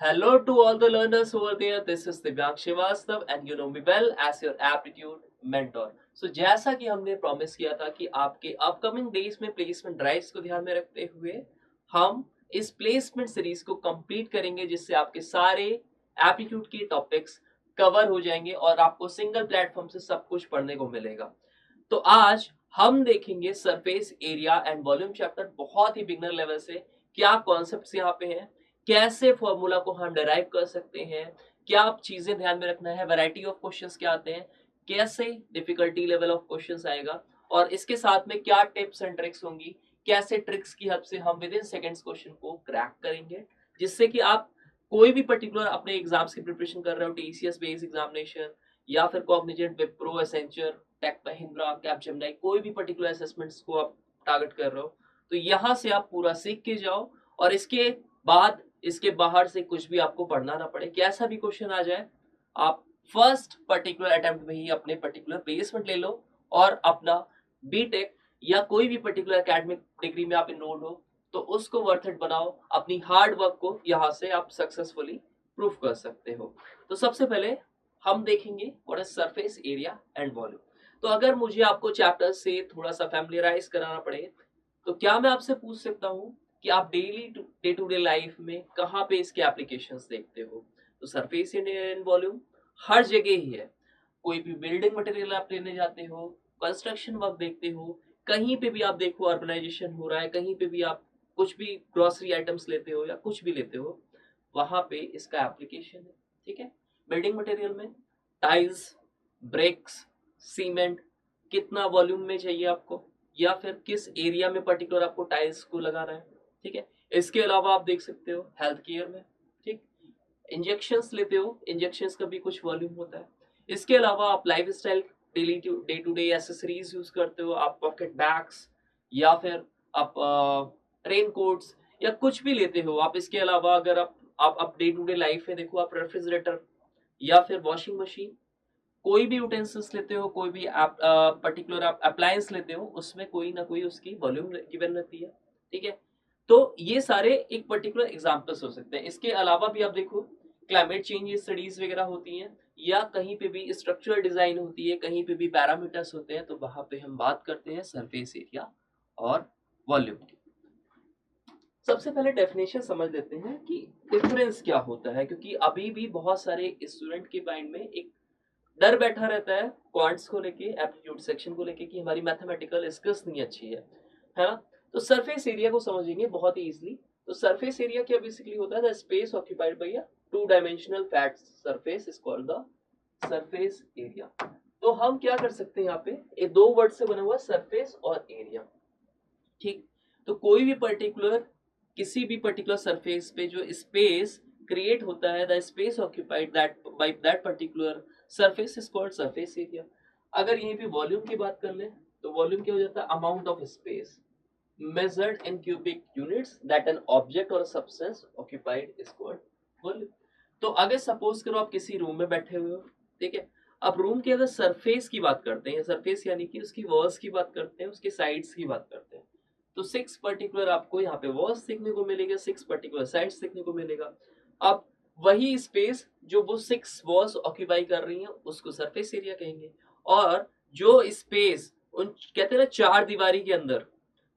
Hello to all the learners over there. This is Divyank Srivastav and you know me well as your aptitude mentor. So जैसा कि हमने promise किया था कि आपके upcoming days में प्लेसमेंट ड्राइव्स को ध्यान में रखते हुए हम इस प्लेसमेंट सीरीज को कंप्लीट करेंगे जिससे आपके सारे एप्टीट्यूड के टॉपिक्स कवर हो जाएंगे और आपको सिंगल प्लेटफॉर्म से सब कुछ पढ़ने को मिलेगा। तो आज हम देखेंगे surface area and volume chapter बहुत ही बिगनर लेवल से क्या कॉन्सेप्ट्स यहाँ पे हैं, कैसे फॉर्मूला को हम डिराइव कर सकते हैं, क्या चीजें ध्यान में रखना है, वैरायटी ऑफ क्वेश्चंस क्या आते हैं, कैसे डिफिकल्टी लेवल ऑफ क्वेश्चंस आएगा और इसके साथ में क्या टिप्स एंड ट्रिक्स होंगी, कैसे ट्रिक्स की हेल्प से हम विद इन सेकंड्स क्वेश्चन को क्रैक करेंगे जिससे कि आप कोई भी पर्टिकुलर अपने एग्जाम्स की प्रिपरेशन कर रहे हो, टीसीएस बेस्ड एग्जामिनेशन या फिर Cognizant, Wipro, Accenture, Tech Mahindra, Capgemini, कोई भी पर्टिकुलर असेसमेंट्स को आप टारगेट कर रहे हो तो यहाँ से आप पूरा सीख के जाओ और इसके बाद इसके बाहर से कुछ भी आपको पढ़ना ना पड़े। कैसा भी क्वेश्चन आ जाए आप फर्स्ट पर्टिकुलर अटेम्प्ट में ही अपने पर्टिकुलर प्लेसमेंट ले लो और अपना बीटेक या कोई भी पर्टिकुलर एकेडमिक डिग्री में आप इनरोल्ड हो तो उसको वर्थ इट बनाओ। अपनी हार्ड वर्क को यहाँ से आप सक्सेसफुली प्रूफ कर सकते हो। तो सबसे पहले हम देखेंगे what is surface area and volume. तो अगर मुझे आपको चैप्टर से थोड़ा सा फैमिलियराइज कराना पड़े तो क्या मैं आपसे पूछ सकता हूँ कि आप daily day to day life में कहाँ पे इसके एप्लीकेशंस देखते हो? तो सरफेस एंड वॉल्यूम हर जगह ही है। कोई भी बिल्डिंग मटेरियल आप लेने जाते हो, कंस्ट्रक्शन वर्क देखते हो, कहीं पे भी आप देखो अर्बनाइजेशन हो रहा है, कहीं पे भी आप कुछ भी ग्रोसरी आइटम्स लेते हो या कुछ भी लेते हो, वहां पे इसका एप्लीकेशन है। ठीक है, बिल्डिंग मटेरियल में टाइल्स, ब्रिक्स, सीमेंट कितना वॉल्यूम में चाहिए आपको या फिर किस एरिया में पर्टिकुलर आपको टाइल्स को लगाना है। ठीक है, इसके अलावा आप देख सकते हो हेल्थ केयर में, ठीक, इंजेक्शंस लेते हो, इंजेक्शंस का भी कुछ वॉल्यूम होता है। इसके अलावा आप life style daily day to day accessories use करते हो, आप पॉकेट बैग्स या फिर आप रेन कोट्स या कुछ भी लेते हो आप। इसके अलावा अगर आप डे टू डे लाइफ में देखो, आप रेफ्रिजरेटर या फिर वॉशिंग मशीन, कोई भी यूटेंसिल्स लेते हो, कोई भी आप पर्टिकुलर आप अप्लायंस लेते हो, उसमें कोई ना कोई उसकी वॉल्यूम गिवन रहती है। ठीक है, तो ये सारे एक पर्टिकुलर एग्जांपल्स हो सकते हैं। इसके अलावा भी आप देखो क्लाइमेट चेंज स्टडीज वगैरह होती हैं या कहीं पे भी स्ट्रक्चरल डिजाइन होती है, कहीं पे भी पैरामीटर्स होते हैं, तो वहां पे हम बात करते हैं सरफेस एरिया और वॉल्यूम की। सबसे पहले डेफिनेशन समझ लेते हैं कि डिफरेंस क्या होता है, क्योंकि अभी भी बहुत सारे स्टूडेंट के माइंड में एक डर बैठा रहता है क्वांट्स को लेके, एप्टीट्यूड सेक्शन को लेके कि हमारी मैथमेटिकल स्किल्स नहीं अच्छी है ना। तो सरफेस एरिया को समझेंगे बहुत ही इजीली। तो सरफेस एरिया क्या बेसिकली होता है? The space occupied by a two dimensional flat surface is called the surface area. तो हम क्या कर सकते हैं यहाँ पे, ये दो वर्ड से बना हुआ सरफेस और एरिया। ठीक, तो कोई भी पर्टिकुलर किसी भी पर्टिकुलर सरफेस पे जो स्पेस क्रिएट होता है, the space occupied that by that particular surface is called surface area. अगर यहीं पे वॉल्यूम की बात कर ले तो वॉल्यूम क्या हो जाता है? Amount of space measured in cubic units that an object or a substance occupied is called volume। तो अगर सपोज करो आप किसी रूम में बैठे हुए हो, ठीक है, अब रूम की अगर सरफेस की बात करते हैं, सरफेस यानी कि उसकी वॉल्स की बात करते हैं, उसके साइड्स की बात करते हैं, तो 6 पर्टिकुलर आपको यहाँ पे वॉल्स देखने को मिलेगा, 6 पर्टिकुलर साइड्स देखने को मिलेगा। अब वही स्पेस जो वो 6 वॉल्स ऑक्यूपाई कर रही हैं उसको सरफेस एरिया कहेंगे, और जो स्पेस उन कहते हैं ना चार दीवारी के अंदर,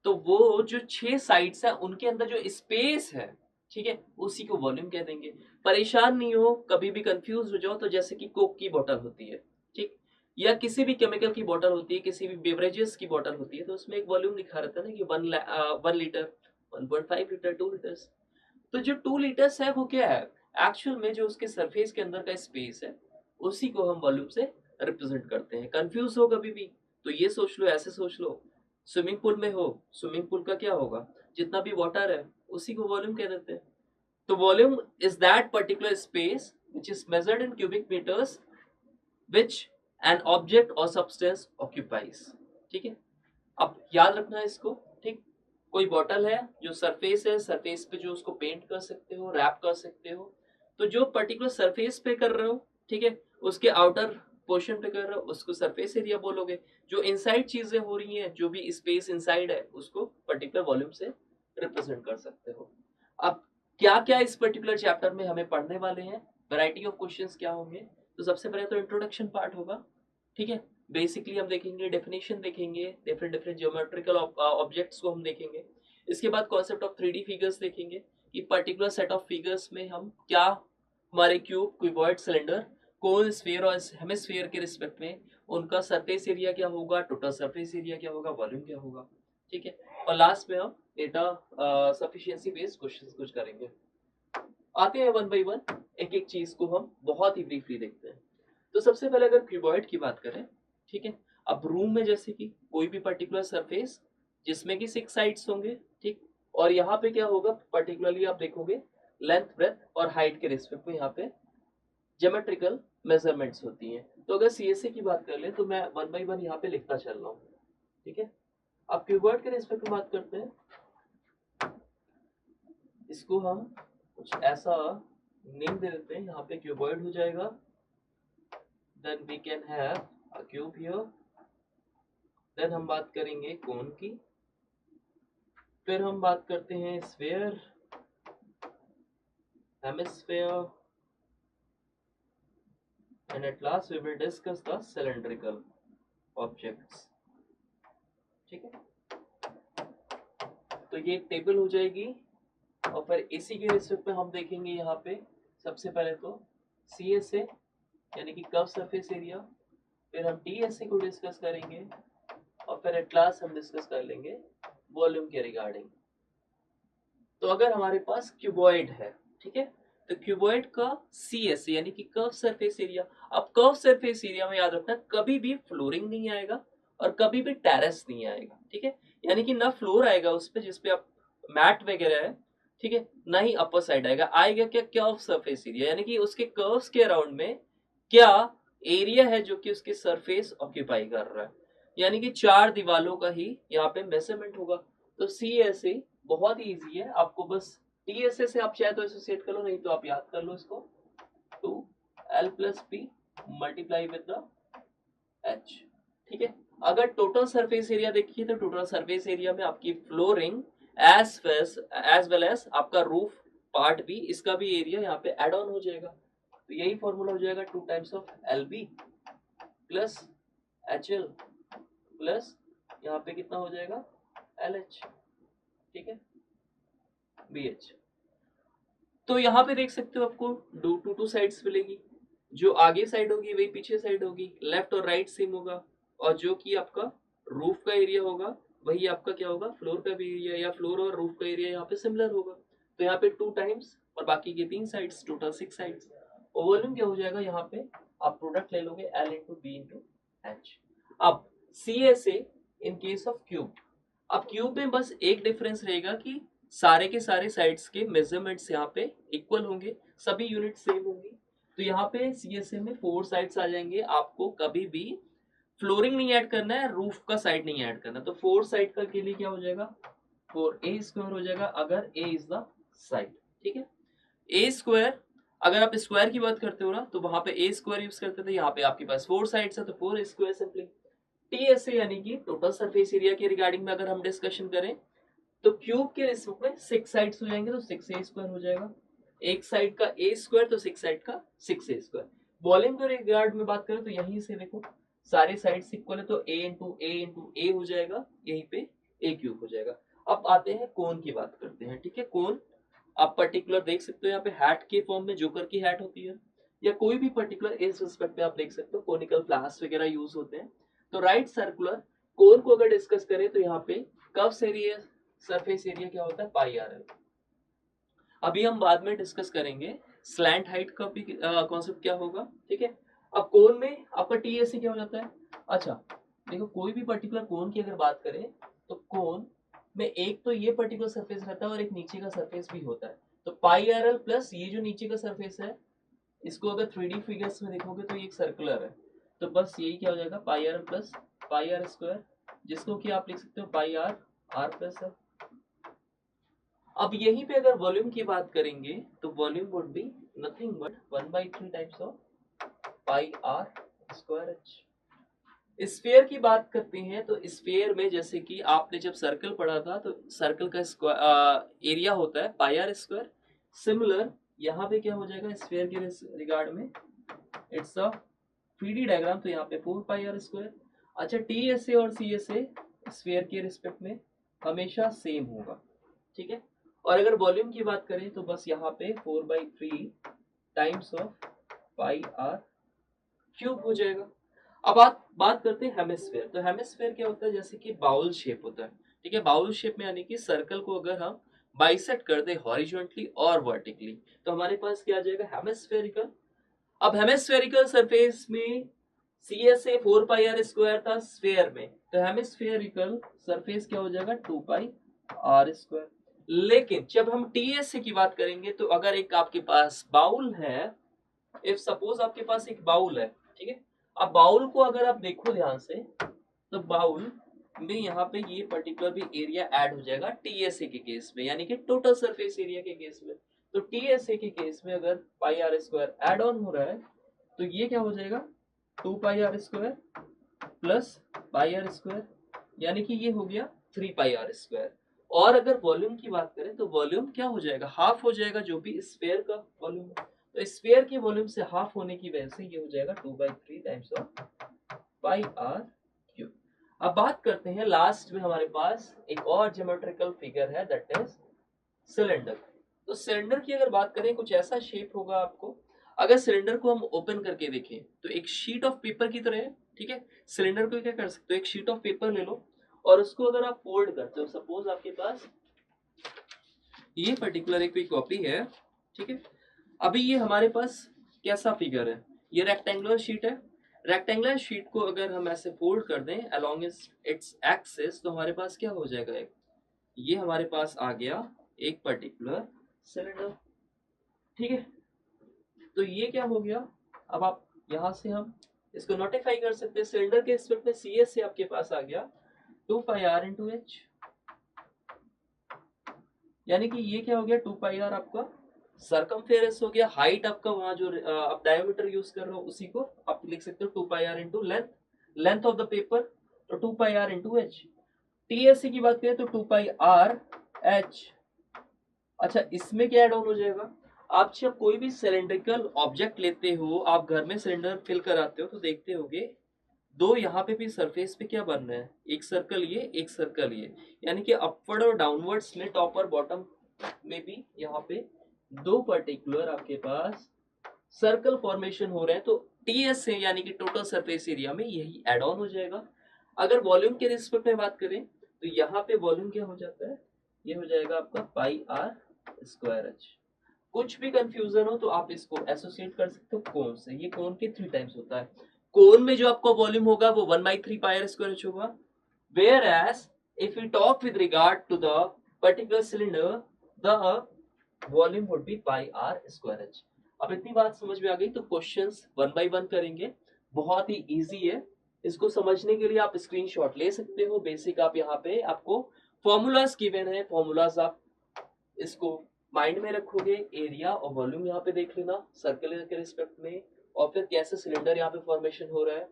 तो वो जो 6 साइड्स है उनके अंदर जो स्पेस है, ठीक है, उसी को वॉल्यूम कह देंगे। परेशान नहीं हो, कभी भी कंफ्यूज हो जाओ तो जैसे कि कोक की बोतल होती है, ठीक, या किसी भी केमिकल की बोतल होती है, किसी भी बेवरेजेस की बोतल होती है, तो उसमें एक वॉल्यूम लिखा रहता है ना कि 1 लीटर, 1.5 लीटर, 2 लीटर्स। तो जो 2 लीटर्स है वो क्या है? एक्चुअल में जो उसके सरफेस के अंदर का स्पेस है उसी को हम वॉल्यूम से रिप्रेजेंट करते हैं। कंफ्यूज हो कभी भी तो ये सोच लो, ऐसे सोच लो, स्विमिंग पूल में हो, स्विमिंग पूल का क्या होगा? जितना भी वाटर है उसी को वॉल्यूम कह देते हैं। तो volume is that particular space which is measured in cubic meters which an object or substance occupies। ठीक है, अब याद रखना है इसको। ठीक, कोई बॉटल है जो सरफेस है, सरफेस पे जो उसको पेंट कर सकते हो, रैप कर सकते हो, तो जो पर्टिकुलर सरफेस पे कर रहे हो, ठीक है, उसके आउटर पोर्शन पे कर रहे हो उसको सरफेस एरिया बोलोगे। जो इनसाइड चीजें हो रही हैं, जो भी स्पेस इनसाइड है, उसको पर्टिकुलर वॉल्यूम से रिप्रेजेंट कर सकते हो। अब क्या क्या इस पर्टिकुलर चैप्टर में हमें पढ़ने वाले हैं, वैरायटी ऑफ क्वेश्चंस क्या होंगे। तो सबसे पहले तो इंट्रोडक्शन पार्ट होगा, ठीक है। बेसिकली हम देखेंगे, डेफिनेशन देखेंगे, डिफरेंट डिफरेंट ज्योमेट्रिकल ऑब्जेक्ट्स को हम देखेंगे। इसके बाद कॉन्सेप्ट ऑफ 3D फिगर्स देखेंगे कि पर्टिकुलर सेट ऑफ फिगर्स में हम क्या, हमारे क्यूब, क्यूबॉइड, सिलेंडर, कोन, स्फीयर और हेमिस्फीयर के रिस्पेक्ट में उनका सरफेस एरिया क्या होगा, टोटल सरफेस एरिया क्या होगा, वॉल्यूम क्या होगा, ठीक है। और लास्ट में हम डेटा सफिशिएंसी बेस्ड क्वेश्चंस कुछ करेंगे। आते हैं वन बाय वन, एक एक चीज को हम बहुत ही ब्रीफली देखते हैं। तो सबसे पहले अगर क्यूबॉइड की बात करें, ठीक है। अब रूम में जैसे कि कोई भी पर्टिकुलर सरफेस जिसमें कि 6 साइड्स होंगे, ठीक। और यहाँ पे क्या होगा, पर्टिकुलरली आप देखोगे लेंथ, ब्रेथ और हाइट के रिस्पेक्ट में यहाँ पे ज्योमेट्रिकल मेजरमेंट्स होती हैं। तो अगर सीएसए की बात कर ले तो मैं वन बाय वन यहाँ पे लिखता चल रहा हूँ, ठीक है। अब क्यूबॉइड के रिस्पेक्ट में बात करते हैं, इसको हम कुछ ऐसा नेम दे देते हैं, यहाँ पे क्यूबॉइड हो जाएगा। Then we can have a cube here. Then हम बात करेंगे कोन की, फिर हम बात करते हैं sphere, hemisphere, and at last we will discuss the cylindrical objects, ठीक है। तो ये एक टेबल हो जाएगी। और फिर इसी के रिस्पेक्ट में हम देखेंगे यहाँ पे सबसे पहले तो सी एस ए यानी कि कर्व सरफेस एरिया, फिर हम डी एस ए को डिस्कस करेंगे और फिर एट लास्ट हम डिस्कस कर लेंगे वॉल्यूम के रिगार्डिंग। तो अगर हमारे पास क्यूबॉइड है, ठीक है, तो क्यूबॉइड का सी एस ए यानी कि कर्व सरफेस एरिया। अब कर्व सरफेस एरिया में याद रखना कभी भी फ्लोरिंग नहीं आएगा और कभी भी टेरेस नहीं आएगा, ठीक है। यानी कि ना फ्लोर आएगा उस पे जिसपे आप मैट वगैरह है, ठीक है, ना ही अपर साइड आएगा क्या, कर्व सरफेस एरिया यानी कि उसके कर्व्स के अराउंड में क्या एरिया है जो कि उसके सरफेस ऑक्यूपाई कर रहा है, यानी कि 4 दीवालों का ही यहाँ पे मेजरमेंट होगा। तो सी एस ए बहुत ही इजी है, आपको बस टी एस ए से आप चाहे तो एसोसिएट कर लो, नहीं तो आप याद कर लो इसको 2l+p multiply with the h, ठीक है। अगर टोटल सरफेस एरिया देखिए तो टोटल सरफेस एरिया में आपकी फ्लोरिंग एज वेल एज आपका रूफ पार्ट भी, इसका भी एरिया यहाँ पे एड ऑन हो जाएगा। तो यही फॉर्मूला हो जाएगा 2 times of LB plus HL plus यहाँ पे कितना हो जाएगा LH, ठीक है, BH। तो यहाँ पे देख सकते हो आपको टू साइड्स मिलेगी, जो आगे साइड होगी वही पीछे साइड होगी, लेफ्ट और राइट सेम होगा, और जो कि आपका रूफ का एरिया होगा वही आपका क्या होगा, फ्लोर का भी एरिया, या फ्लोर और रूफ का एरिया यहाँ पे सिमिलर होगा। तो यहाँ पे 2 टाइम्स और बाकी के 3 साइड्स, टोटल 6 साइड्स। और वॉल्यूम क्या हो जाएगा, यहाँ पे आप प्रोडक्ट ले लोगे L into B into H. अब C S A in case of cube, अब क्यूब में बस एक डिफरेंस रहेगा कि सारे के सारे साइड्स के मेजरमेंट्स यहाँ पे इक्वल होंगे, सभी यूनिट सेम होंगी। तो यहाँ पे सीएसए में 4 साइड्स आ जाएंगे, आपको कभी भी फ्लोरिंग नहीं ऐड करना है, रूफ का साइड नहीं ऐड करना। तो 4 साइड का के लिए क्या हो जाएगा, 4a² हो जाएगा अगर a इज द साइड, ठीक है। a स्क्वायर, अगर आप स्क्वायर की बात करते हो ना तो वहां पे a² यूज करते थे, यहाँ पे आपके पास 4 साइड्स है तो 4a² सिंपली। टीएसए यानी कि टोटल सरफेस एरिया के रिगार्डिंग में अगर हम डिस्कशन करें तो क्यूब के रिस्पेक्ट में 6 साइड्स हो जाएंगे तो 6a² हो जाएगा, एक साइड का a² तो 6 साइड का 6a²। वॉल्यूम के रिगार्ड में बात करें तो यहीं से देखो सारे साइड्स इक्वल है तो a इंटू ए हो जाएगा, यहीं पे a³ हो जाएगा। अब आते हैं कोन की बात करते हैं, ठीक है। कोन आप पर्टिकुलर देख सकते हो यहाँ पे हैट के फॉर्म में, जोकर की हैट होती है, या कोई भी पर्टिकुलर इस रिस्पेक्ट में आप देख सकते हो कोनिकल फ्लावर्स वगैरह यूज होते हैं। तो राइट सर्कुलर कोन को अगर डिस्कस करें तो यहाँ पे कर्व एरिया, सरफेस एरिया क्या होता है, पाई आर एल। अभी हम बाद में डिस्कस करेंगे स्लैंट हाइट का भी कॉन्सेप्ट क्या होगा, ठीक है। अब कोन में आपका टीएससी क्या हो जाता है, अच्छा देखो कोई भी पर्टिकुलर कोन की अगर बात करें तो कोन में एक तो ये पर्टिकुलर सरफेस रहता है और एक नीचे का सरफेस भी होता है। तो पाई आर एल प्लस ये जो नीचे का सरफेस है, इसको अगर 3D फिगर्स में देखोगे तो ये एक सर्कुलर है, तो बस यही क्या हो जाएगा pi r plus pi r square, जिसको कि आप लिख सकते हो पाई आर प्लस है। अब यहीं पे अगर वॉल्यूम की बात करेंगे तो volume would be nothing but 1/3 times of pi r square h. Sphere की बात करते हैं तो स्फीयर में जैसे कि आपने जब सर्कल पढ़ा था तो सर्कल का एरिया होता है पाई आर स्क्वायर, सिमिलर यहाँ पे क्या हो जाएगा स्फीयर के रिगार्ड में, इट्स अ 3D डायग्राम, तो यहाँ पे 4 पाई आर स्क्वायर। अच्छा टी एस ए और सी एस ए स्फीयर के रिस्पेक्ट में हमेशा सेम होगा, ठीक है। और अगर वॉल्यूम की बात करें तो बस यहाँ पे 4/3 times of pi r cube हो जाएगा। अब बात करते हैं हेमिस्फेयर। तो हेमिस्फेयर क्या होता है, जैसे कि बाउल शेप होता है, ठीक है। बाउल शेप में यानी कि सर्कल को अगर हम बाइसेक्ट कर दे हॉरिजॉन्टली और वर्टिकली तो हमारे पास क्या आ जाएगा हेमिस्फेरिकल। अब हेमिस्फेरिकल सरफेस में C S A 4 pi r square था स्फेयर में, तो हेमिस्फेरिकल सरफेस क्या हो जाएगा 2 पाई आर स्क्वायर। लेकिन जब हम टी एस ए की बात करेंगे तो अगर एक आपके पास बाउल है, इफ सपोज आपके पास एक बाउल है, ठीक है। अब बाउल को अगर आप देखो ध्यान से तो बाउल में यहाँ पे ये पर्टिकुलर भी एरिया ऐड हो जाएगा टीएसए के केस में, यानी कि टोटल सरफेस एरिया के केस में। तो टीएसए के केस में अगर pi r square add on हो रहा है तो ये क्या हो जाएगा 2 pi r square plus pi r square, यानी कि ये हो गया 3 पाई आर स्क्वायर। और अगर वॉल्यूम की बात करें तो वॉल्यूम क्या हो जाएगा हाफ हो जाएगा, जो भी स्फीयर का वॉल्यूम है। तो स्फीयर के वॉल्यूम से हाफ होने की वजह से ये हो जाएगा 2/3 times of pi r cube. अब बात करते हैं लास्ट में हमारे पास एक और ज्योमेट्रिकल फिगर है दैट इज सिलेंडर। तो सिलेंडर की अगर बात करें कुछ ऐसा शेप होगा आपको। अगर सिलेंडर को हम ओपन करके देखें तो एक शीट ऑफ पेपर की तरह है, ठीक है। सिलेंडर को क्या कर सकते हो, एक शीट ऑफ पेपर ले लो और उसको अगर आप फोल्ड करते हो, सपोज आपके पास ये पर्टिकुलर एक कोई कॉपी है, ठीक है। अभी ये हमारे पास कैसा फिगर है, ये रेक्टेंगुलर शीट है। रेक्टेंगुलर शीट को अगर हम ऐसे फोल्ड कर दें अलोंग इट्स एक्सिस तो हमारे पास क्या हो जाएगा, एक ये हमारे पास आ गया एक पर्टिकुलर सिलेंडर, ठीक है। तो ये क्या हो गया, अब आप यहां से हम इसको नोटिफाई कर सकते हैं। सिलेंडर के रिस्पेक्ट में सी एस से आपके पास आ गया 2 पाई आर इंटू एच, यानी कि ये क्या हो गया 2 पाई आर आपका सरकमफेरेंस हो गया। हाइट आपका वहां जो आप डायमीटर यूज कर रहे हो उसी को आप लिख सकते हो 2 pi r into length, length of the paper, तो 2 pi r into H. TSC की बात करें तो 2 पाई आर एच। अच्छा इसमें क्या एड ऑन हो जाएगा, आप जब कोई भी सिलेंड्रिकल ऑब्जेक्ट लेते हो, आप घर में सिलेंडर फिल कराते हो तो देखते होगे दो यहाँ पे भी सरफेस पे क्या बन रहा है, एक सर्कल ये एक सर्कल ये, यानी कि अपवर्ड और डाउनवर्ड्स में टॉप और बॉटम में भी यहाँ पे दो पर्टिकुलर आपके पास सर्कल फॉर्मेशन हो रहे हैं। तो टीएस से यानी कि टोटल सरफेस एरिया में यही एड ऑन हो जाएगा। अगर वॉल्यूम के रिस्पेक्ट में बात करें तो यहाँ पे वॉल्यूम क्या हो जाता है, ये हो जाएगा आपका पाई आर स्क्वायर एच। कुछ भी कंफ्यूजन हो तो आप इसको एसोसिएट कर सकते हो कोन से, ये कोन के 3 टाइम्स होता है। कोन में जो आपका वॉल्यूम होगा वो 1/3 पाई आर स्क्वायर एच होगा, whereas if we talk with regard to the particular cylinder the volume would be pi r square h। अब इतनी बात समझ में आ गई तो क्वेश्चंस 1 बाय 1 करेंगे, बहुत ही इजी है। इसको समझने के लिए आप स्क्रीनशॉट ले सकते हो। बेसिक आप यहाँ पे आपको फॉर्मूलाज गिवन है, फॉर्मूलाज आप इसको माइंड में रखोगे। एरिया और वॉल्यूम यहाँ पे देख लेना सर्कल के रिस्पेक्ट में, और फिर कैसे सिलेंडर यहाँ पे फॉर्मेशन हो रहा है।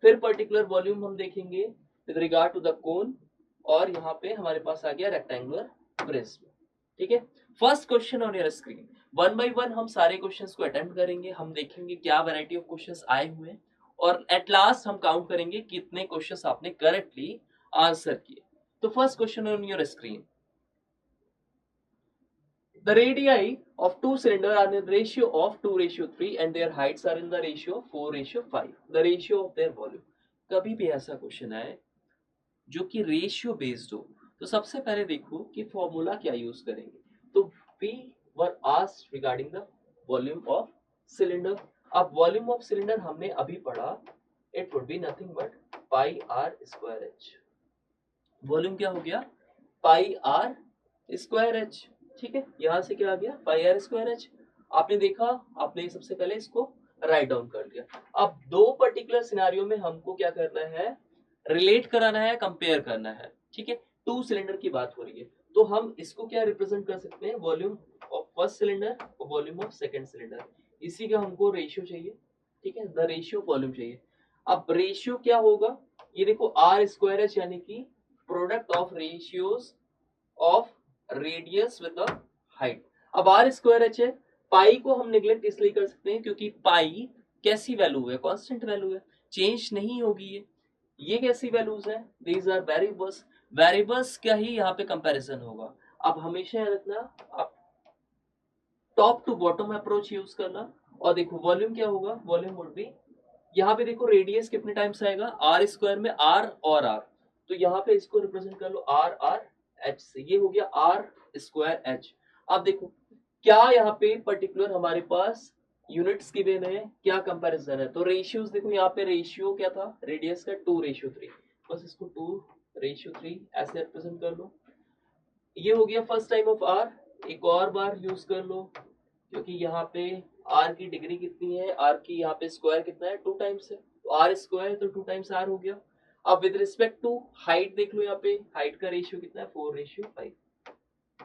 फिर पर्टिकुलर वॉल्यूम हम देखेंगे with regard to the cone, और यहाँ पे हमारे पास आ गया रेक्टेंगुलर प्रिज्म, ठीक है। First question on your screen, 1 by 1 हम सारे क्वेश्चंस को अटेम्प्ट करेंगे। हम देखेंगे क्या वैरायटी ऑफ क्वेश्चंस आए हुए हैं, और एट लास्ट हम काउंट करेंगे कितने क्वेश्चंस आपने करेक्टली आंसर किए। तो first question on your screen, the radii of two cylinders are in the ratio of 2:3 and their heights are in the ratio of 4:5, the ratio of their volume। कभी भी ऐसा question आए जो कि ratio based हो तो सबसे पहले देखो कि फॉर्मूला क्या यूज करेंगे। तो we were asked regarding the volume of cylinder. अब वॉल्यूम ऑफ सिलेंडर हमने अभी पढ़ा, it would be nothing but pi r square h. Volume क्या हो गया पाई आर स्क्वायर एच, ठीक है। यहां से क्या आ गया पाई आर स्क्वायर एच। आपने देखा, आपने सबसे पहले इसको राइट डाउन कर लिया। अब दो पर्टिकुलर सिनेरियो में हमको क्या करना है, रिलेट कराना है, कंपेयर करना है, ठीक है। टू सिलेंडर की बात हो रही है तो हम इसको क्या रिप्रेजेंट कर सकते हैं, वॉल्यूम ऑफ फर्स्ट सिलेंडर और वॉल्यूम ऑफ सेकंड सिलेंडर, इसी का हमको रेशियो चाहिए, ठीक है। द रेशियो वॉल्यूम चाहिए। अब रेशियो क्या होगा, ये देखो आर स्क्वायर एच यानी कि product of ratios of radius with the height. अब आर स्क्वायर एच है, पाई को हम निगलेक्ट इसलिए कर सकते हैं क्योंकि पाई कैसी वैल्यू है, कांस्टेंट वैल्यू है, चेंज नहीं होगी ये कैसी वैल्यूज है, दीज आर वेरिएबल्स, वेरिएबल्स का ही यहाँ पे कंपैरिजन होगा। अब हमेशा याद रखना आप top to bottom approach use करना। और देखो वॉल्यूम क्या होगा, वॉल्यूम वुड बी, यहाँ पे देखो रेडियस कितने टाइम्स आएगा, आर स्क्वायर में आर और आर, तो यहाँ पे इसको रिप्रेजेंट कर लो आर आर एच से, ये हो गया आर स्क्वायर एच। अब देखो क्या यहाँ पे पर्टिकुलर हमारे पास यूनिट्स गिवन है, क्या कंपैरिजन है, तो रेशियोज देखो यहाँ पे रेशियो क्या था रेडियस का 2:3, बस इसको 2:3 ऐसे रिप्रेजेंट कर लो। ये हो गया फर्स्ट टाइम ऑफ आर, एक और बार यूज कर लो क्योंकि यहाँ पे आर की डिग्री कितनी है, आर की यहाँ पे स्क्वायर कितना है 2 टाइम्स है, तो आर स्क्वायर तो 2 टाइम्स आर हो गया। अब विद रिस्पेक्ट टू हाइट देख लो, यहाँ पे हाइट का रेशियो कितना है 4:5,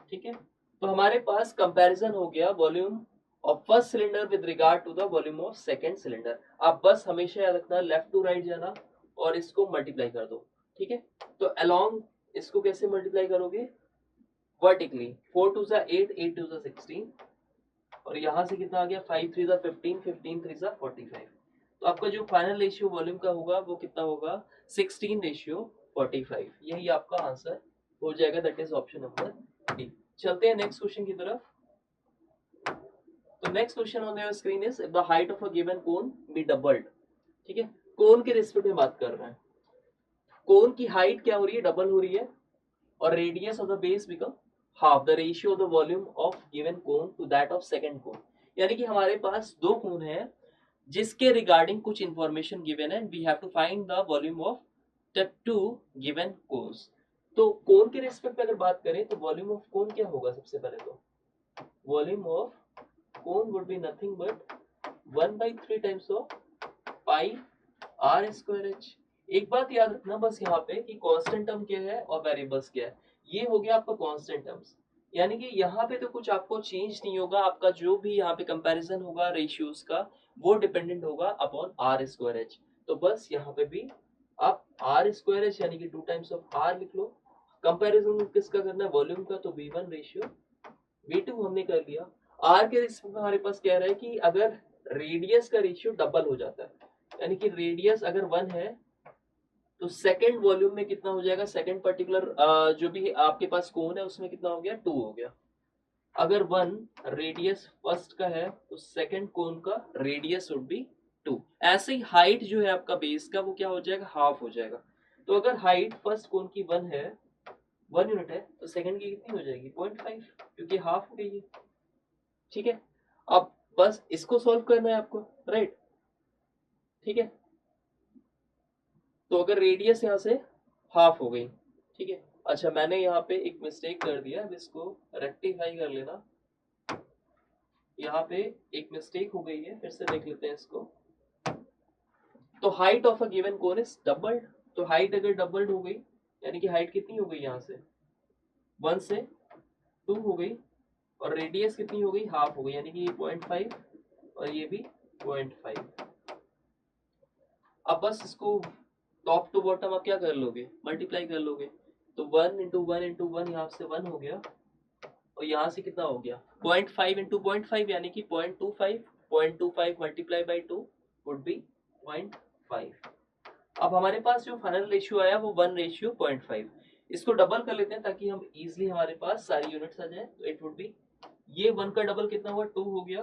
ठीक है। तो हमारे पास कंपैरिजन हो गया volume of first cylinder with regard to the volume of second cylinder. आप बस हमेशा याद रखना लेफ्ट टू राइट जाना और इसको मल्टीप्लाई कर दो, ठीक है। तो अलोंग इसको कैसे मल्टीप्लाई करोगे, वर्टिकली, 4 2 8, 8 2 16, और यहाँ से कितना आ गया 5 3 15, 15 3 45, तो आपका जो फाइनल रेशियो वॉल्यूम का होगा वो कितना होगा 16:45, यही आपका आंसर हो जाएगा, that is option number D. चलते हैं नेक्स्ट क्वेश्चन की तरफ। तो next question on your screen is the height of a given cone B doubled, ठीक है। कोन के रिस्पेक्ट में बात कर रहे हैं, कोन की हाइट क्या हो रही है, डबल हो रही है, और radius of the base become half the ratio of the volume of given cone to that of second cone. यानी कि हमारे पास दो कोन है जिसके रिगार्डिंग कुछ इंफॉर्मेशन गिवन है, we have to find the volume of the two given cones. तो cone के रिस्पेक्ट में अगर बात करें तो वॉल्यूम ऑफ कोन क्या होगा, सबसे पहले तो volume of cone would be nothing but 1/3 times of pi r square h. एक बात याद रखना बस यहाँ पे कि कांस्टेंट टर्म क्या है और वेरिएबल्स क्या है, ये हो गया आपका कांस्टेंट टर्म्स, यानी कि यहाँ पे तो कुछ आपको चेंज नहीं होगा, आपका जो भी यहाँ पे कंपैरिजन होगा रेशियोज का वो डिपेंडेंट होगा अपॉन आर स्क्वायर एच। तो बस यहाँ पे भी आप आर स्क्वायर एच यानी कि 2 टाइम्स ऑफ आर लिख लो। कंपैरिजन किसका करना है, वॉल्यूम का, तो v1 रेशियो v2 हमने कर लिया। आर के रिस्पेक्ट में हमारे पास कह रहा है कि अगर रेडियस का रेशियो डबल हो जाता है, यानी कि रेडियस अगर 1 है तो सेकंड वॉल्यूम में कितना हो जाएगा, सेकंड पर्टिकुलर जो भी आपके पास कोन है उसमें कितना हो गया 2 हो गया। अगर 1 रेडियस फर्स्ट का है तो सेकंड कोन का रेडियस वुड बी 2। ऐसे ही हाइट जो है आपका बेस का वो क्या हो जाएगा, हाफ हो जाएगा। तो अगर हाइट फर्स्ट कोन की 1 है, 1 यूनिट है, तो सेकंड की कितनी हो जाएगी 0.5, क्योंकि हाफ हो गई है, ठीक है। अब बस इसको सॉल्व करना है आपको, राइट, ठीक है। तो अगर रेडियस यहाँ से हाफ हो गई, ठीक है। अच्छा मैंने यहाँ पे एक मिस्टेक कर दिया, अब इसको रेक्टिफाई कर लेना। यहाँ पे एक मिस्टेक हो गई है, फिर से देख लेते हैं इसको। तो height of a given cone is doubled, तो हाइट अगर डबल्ड हो गई यानी कि हाइट कितनी हो गई, यहाँ से 1 से 2 हो गई, और रेडियस कितनी हो गई, हाफ हो गई, यानी कि ये 0.5 और ये भी 0.5। अब बस इसको टॉप टू बॉटम आप क्या कर लोगे, मल्टीप्लाई कर लोगे, तो 1 इंटू 1 इंटू 1 यहाँ से 1 हो गया, और यहाँ से कितना हो गया 0.5 इंटू 0.5 यानी कि 0.25, 0.25 मल्टीप्लाई बाई 2 वुड बी 0.5। अब हमारे पास जो फाइनल रेशियो आया वो 1:0.5। इसको डबल कर लेते हैं ताकि हम इजिली हमारे पास सारी यूनिट्स आ जाए, तो इट वुड बी, ये 1 का डबल कितना हुआ 2 हो गया,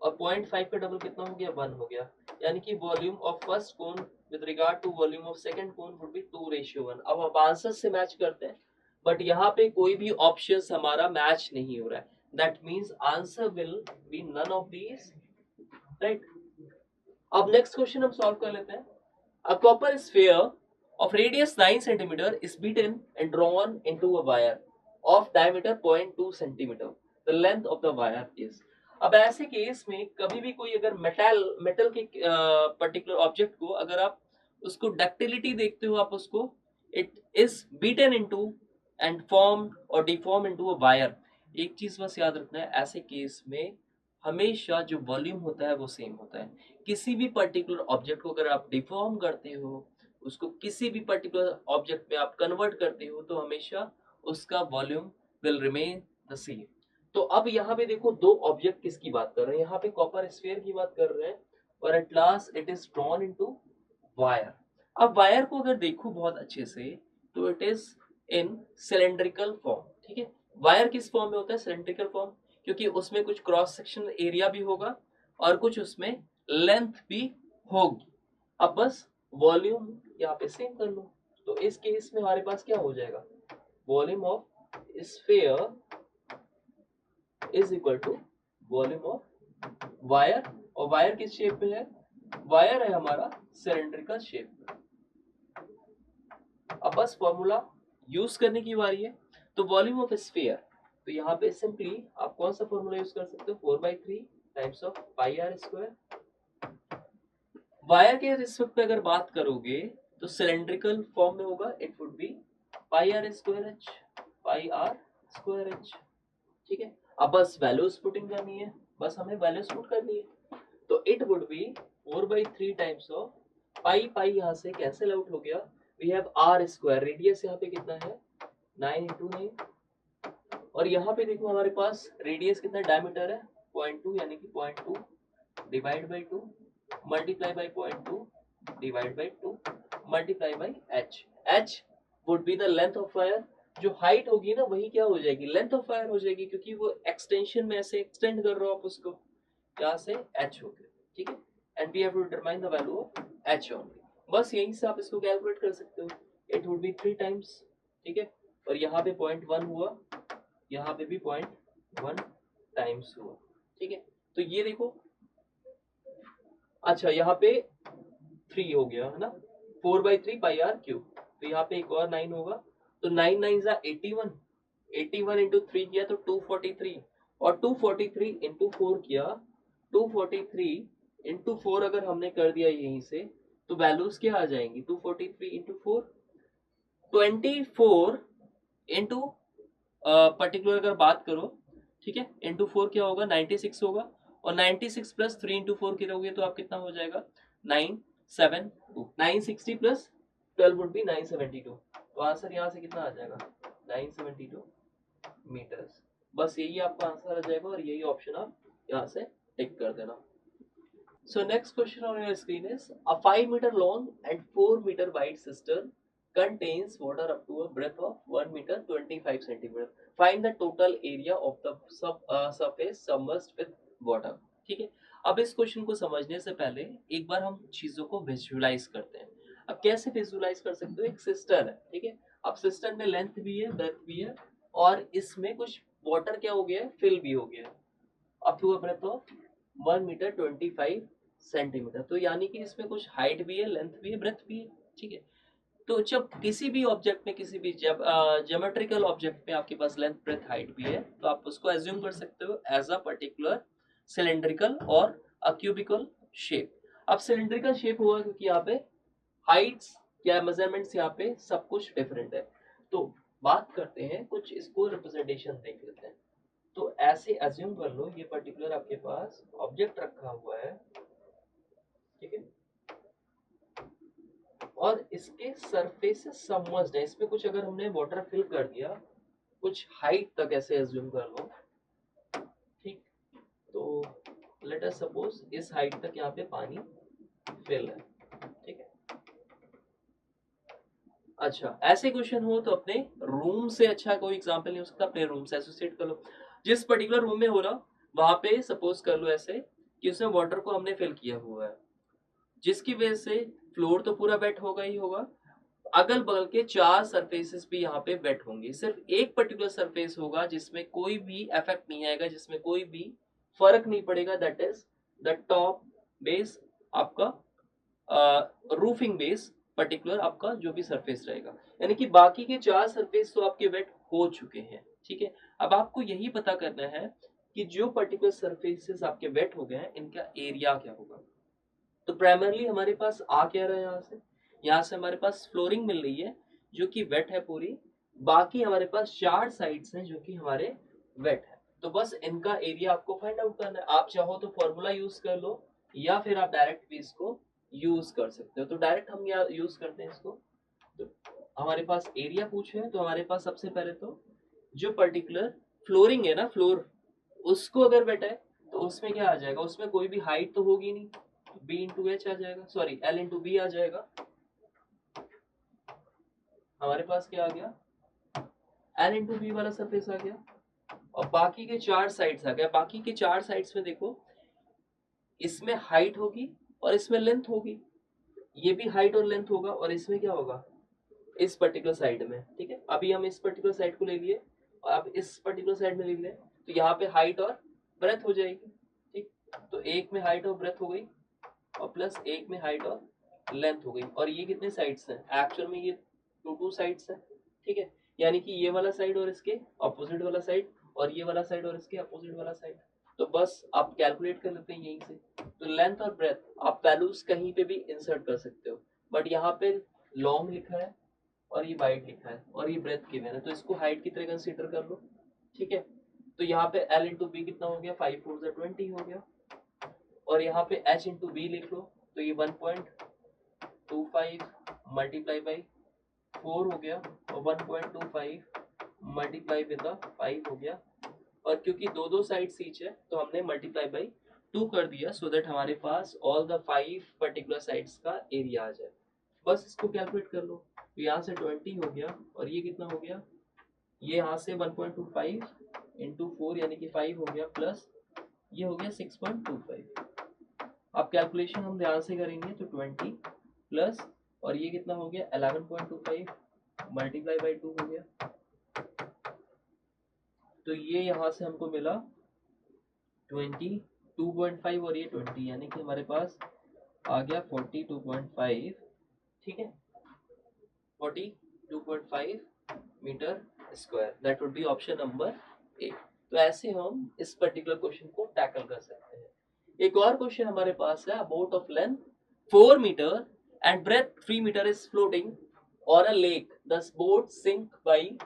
और 0.5 का डबल कितना हो गया 1 हो गया, यानी कि volume of first cone with regard to volume of second cone would be 2:1। अब आप आंसर से मैच करते हैं, बट यहाँ पे कोई भी ऑप्शंस हमारा मैच नहीं हो रहा है, that means answer will be none of these, right. अब नेक्स्ट क्वेश्चन हम सॉल्व कर लेते हैं। A copper sphere of radius 9 centimeter is beaten and drawn into a wire of diameter 0.2 centimeter. The length of the wire is. अब ऐसे case में कभी भी कोई अगर मेटल के पर्टिकुलर ऑब्जेक्ट को अगर आप उसको डक्टिलिटी देखते हो, आप उसको it is beaten into and form और डिफॉर्म इनटू अ वायर। एक चीज बस याद रखना है, ऐसे केस में हमेशा जो वॉल्यूम होता है वो सेम होता है। किसी भी पर्टिकुलर ऑब्जेक्ट को अगर आप डिफॉर्म करते हो, उसको किसी भी पर्टिकुलर ऑब्जेक्ट में आप कन्वर्ट करते हो, तो हमेशा उसका volume will remain the same. तो अब यहाँ पे देखो दो ऑब्जेक्ट किसकी बात कर रहे हैं, यहाँ पे कॉपर स्फीयर की बात कर रहे हैं और at last it is drawn into wire. अब वायर को अगर देखो बहुत अच्छे से तो it is in cylindrical form, ठीक है। वायर किस फॉर्म में होता है, सिलेंड्रिकल फॉर्म, क्योंकि उसमें कुछ क्रॉस सेक्शन एरिया भी होगा और कुछ उसमें लेंथ भी होगी। अब बस वॉल्यूम यहाँ पे सेम कर लो, तो इस केस में हमारे पास क्या हो जाएगा, volume of sphere is equal to volume of wire, और वायर किस शेप में है, वायर है हमारा सिलेंड्रिकल शेप में। अब बस फॉर्मूला यूज करने की बारी है। तो वॉल्यूम ऑफ स्फीयर, तो यहाँ पे सिंपली आप कौन सा फॉर्मूला यूज कर सकते हो, 4/3 times of pi r square. Wire के रिस्पेक्ट में अगर बात करोगे तो सिलेंड्रिकल फॉर्म में होगा, it would be pi r square h, pi r square h, ठीक है। अब बस वैल्यूज पुटिंग करनी है, बस हमें वैल्यूज पुट करनी है। तो it would be 4/3 times of pi, pi यहाँ से कैंसिल आउट हो गया, we have r square, radius यहाँ पे कितना है 9 × 9, और यहाँ पे देखो हमारे पास रेडियस कितना, डायमीटर है 0.2, यानी कि 0.2 divide by 2 multiply by 0.2 divide by 2 multiply by H. H would be the length of wire, जो हाइट होगी ना वही क्या हो जाएगी, लेंथ ऑफ वायर हो जाएगी, क्योंकि वो एक्सटेंशन में ऐसे एक्सटेंड कर रहे हो आप उसको, यहाँ से एच हो गया, ठीक है। And we have to determine the value of h only, बस यहीं से आप इसको कैलकुलेट कर सकते हो, इट वुड बी 3 टाइम्स, ठीक है। और यहाँ पे 0.1 हुआ, यहाँ पे भी 0.1 टाइम्स हुआ, ठीक है। तो ये देखो, अच्छा यहाँ पे 3 हो गया है ना, 4/3 पाई आर क्यूब, तो यहाँ पे एक और 9 होगा, तो 9 9 जा 81, 81 इंटू 3 किया तो 243, और 243 इंटू 4 किया, 243 इंटू 4 अगर हमने कर दिया यहीं से तो वैल्यूज क्या आ जाएंगी, 243 इंटू 4, 24 इंटू पर्टिकुलर अगर बात करो, ठीक है, इंटू 4 क्या होगा 96 होगा, और 96 प्लस 3 इंटू 4 करोगे तो आप कितना हो जाएगा 972, 960 प्लस 12 वुड बी 972, तो आंसर यहाँ से कितना आ जाएगा 972 मीटर्स। बस यही आपका आंसर आ जाएगा और यही ऑप्शन आप यहाँ से टिक कर देना। So next question on your screen is a 5 meter long and 4 meter wide cistern contains water up to a breadth of 1 meter 25 centimeter. Find the total area of the surface submerged with water. ठीक है, अब इस question को समझने से पहले एक बार हम चीजों को विजुअलाइज करते हैं। अब कैसे विजुअलाइज कर सकते हो, एक सिस्टर्न है, ठीक है। अब सिस्टर्न में लेंथ भी है, ब्रेथ भी है, और इसमें कुछ वाटर क्या हो गया है, फिल भी हो गया है up to a breadth of 1 metre 25 centimetre, तो यानी कि इसमें कुछ हाइट भी है, लेंथ भी है, ब्रेथ भी है, ठीक है। तो जब किसी भी ऑब्जेक्ट में, किसी भी ज्योमेट्रिकल ऑब्जेक्ट में आपके पास लेंथ, ब्रेथ, हाइट भी है, तो आप उसको एज्यूम कर सकते हो एज अ पर्टिकुलर सिलेंड्रिकल और अ क्यूबिकल शेप। अब सिलेंड्रिकल शेप हुआ क्योंकि यहाँ पे हाइट्स या मेजरमेंट्स यहाँ पे सब कुछ डिफरेंट है। तो बात करते हैं कुछ, इसको रिप्रेजेंटेशन देख लेते हैं। तो ऐसे अज्यूम कर लो ये पर्टिकुलर आपके पास ऑब्जेक्ट रखा हुआ है, ठीक है, और इसके सरफेसेस सबमर्ज्ड है, इसमें कुछ अगर हमने वाटर फिल कर दिया कुछ हाइट तक, ऐसे अज्यूम कर लो, ठीक। तो लेट अस सपोज इस हाइट तक यहाँ पे पानी फिल है, ठीक है। अच्छा, ऐसे क्वेश्चन हो तो अपने रूम से अच्छा कोई एग्जांपल नहीं हो सकता, अपने रूम से एसोसिएट कर लो। जिस पर्टिकुलर रूम में हो रहा वहां पे सपोज कर लो ऐसे कि उसमें वाटर को हमने फिल किया हुआ है, जिसकी वजह से फ्लोर तो पूरा वेट होगा ही होगा, अगल बगल के 4 सरफेसेस भी यहाँ पे वेट होंगे, सिर्फ एक पर्टिकुलर सरफेस होगा जिसमें कोई भी इफेक्ट नहीं आएगा, जिसमें कोई भी फर्क नहीं पड़ेगा, that is the top base, आपका रूफिंग बेस पर्टिकुलर आपका जो भी सरफेस रहेगा, यानी कि बाकी के 4 सरफेस तो आपके वेट हो चुके हैं, ठीक है। अब आपको यही पता करना है कि जो पर्टिकुलर सरफेसेस आपके वेट हो गए हैं इनका एरिया क्या होगा। तो प्राइमरली हमारे पास आ क्या रहा है, यहाँ से हमारे पास फ्लोरिंग मिल रही है जो कि वेट है पूरी, बाकी हमारे पास 4 साइड्स हैं जो कि हमारे वेट है, तो बस इनका एरिया आपको फाइंड आउट करना है। आप चाहो तो फॉर्मूला यूज कर लो या फिर आप डायरेक्ट भी इसको यूज कर सकते हो। तो डायरेक्ट हम यहाँ यूज करते हैं इसको। तो हमारे पास एरिया पूछे हैं, तो हमारे पास सबसे पहले तो जो पर्टिकुलर फ्लोरिंग है ना, फ्लोर उसको अगर बेटा है तो उसमें क्या आ जाएगा, उसमें कोई भी हाइट तो होगी नहीं, b इंटू एच आ जाएगा, सॉरी l इंटू बी आ जाएगा। हमारे पास क्या आ गया, l इंटू बी वाला सरफेस आ गया, और बाकी के चार साइड्स आ गया। बाकी के चार साइड्स में देखो, इसमें हाइट होगी और इसमें लेंथ होगी, ये भी हाइट और लेंथ होगा, और इसमें क्या होगा, इस पर्टिकुलर साइड में, ठीक है। अभी हम इस पर्टिकुलर साइड को ले लिए और अब इस पर्टिकुलर साइड में ले लें, तो यहाँ पे हाइट और ब्रेथ हो जाएगी, ठीक। तो एक में हाइट और ब्रेथ हो गई, और प्लस एक में हाइट और लेंथ हो गई, और ये कितने साइड्स हैं, एक्चुअल में ये टू साइड्स हैं, ठीक है। यानी कि ये वाला साइड और इसके अपोजिट वाला साइड, और ये वाला साइड और इसके अपोजिट वाला साइड। तो बस आप कैलकुलेट कर लेते हैं यहीं से। तो लेंथ और ब्रेथ आप वैल्यूज कहीं पे भी इंसर्ट कर सकते हो, बट यहाँ पे लॉन्ग लिखा है और ये वाइड लिखा है और ये ब्रेथ गिवन है, तो इसको हाइट की तरह कंसीडर कर लो, ठीक है। तो यहाँ पे l इंटू बी कितना हो गया, 5 4 20 हो गया, और यहाँ पे h इंटू बी लिख लो, तो ये 1.25 मल्टीप्लाई बाई 4 हो गया, और 1.25 मल्टीप्लाई विद 5 हो गया, और क्योंकि दो दो साइड ईच है तो हमने मल्टीप्लाई बाई 2 कर दिया, सो दैट हमारे पास ऑल द 5 पर्टिकुलर साइड्स का एरिया आ जाए। बस इसको कैलकुलेट कर लो, तो यहाँ से 20 हो गया, और ये कितना हो गया, ये यहाँ से 1.25 इंटू 4 यानी कि 5 हो गया, प्लस ये हो गया 6.25। अब कैलकुलेशन हम ध्यान से करेंगे, तो 20 प्लस, और ये कितना हो गया 11.25 मल्टीप्लाई बाई 2 हो गया, तो ये यहाँ से हमको मिला 22.5 और ये 20, यानी कि हमारे पास आ गया 42.5, ठीक है, 42.5 metre square. That would be option number A. तो ऐसे हम इस पर्टिकुलर क्वेश्चन को टैकल कर सकते हैं। एक और क्वेश्चन हमारे पास है, boat of length 4 metre and breadth 3 metre is floating on a lake, the boat sink by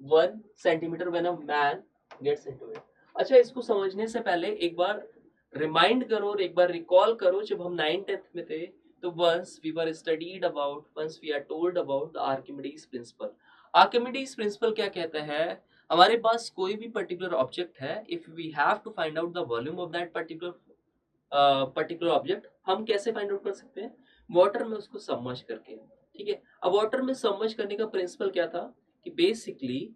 1 centimeter when a man gets into it। अच्छा, इसको समझने से पहले एक बार रिमाइंड करो और एक बार रिकॉल करो, जब हम 9th-10th में थे तो once we were studied about, once we are told about the Archimedes principle। Archimedes principle क्या कहता है, हमारे पास कोई भी पर्टिकुलर ऑब्जेक्ट है, if we have to find out the volume of that particular object, हम कैसे फाइंड आउट कर सकते हैं, वाटर में उसको सबमर्ज करके, ठीक है। अब वाटर में सबमर्ज करने का प्रिंसिपल क्या था कि basically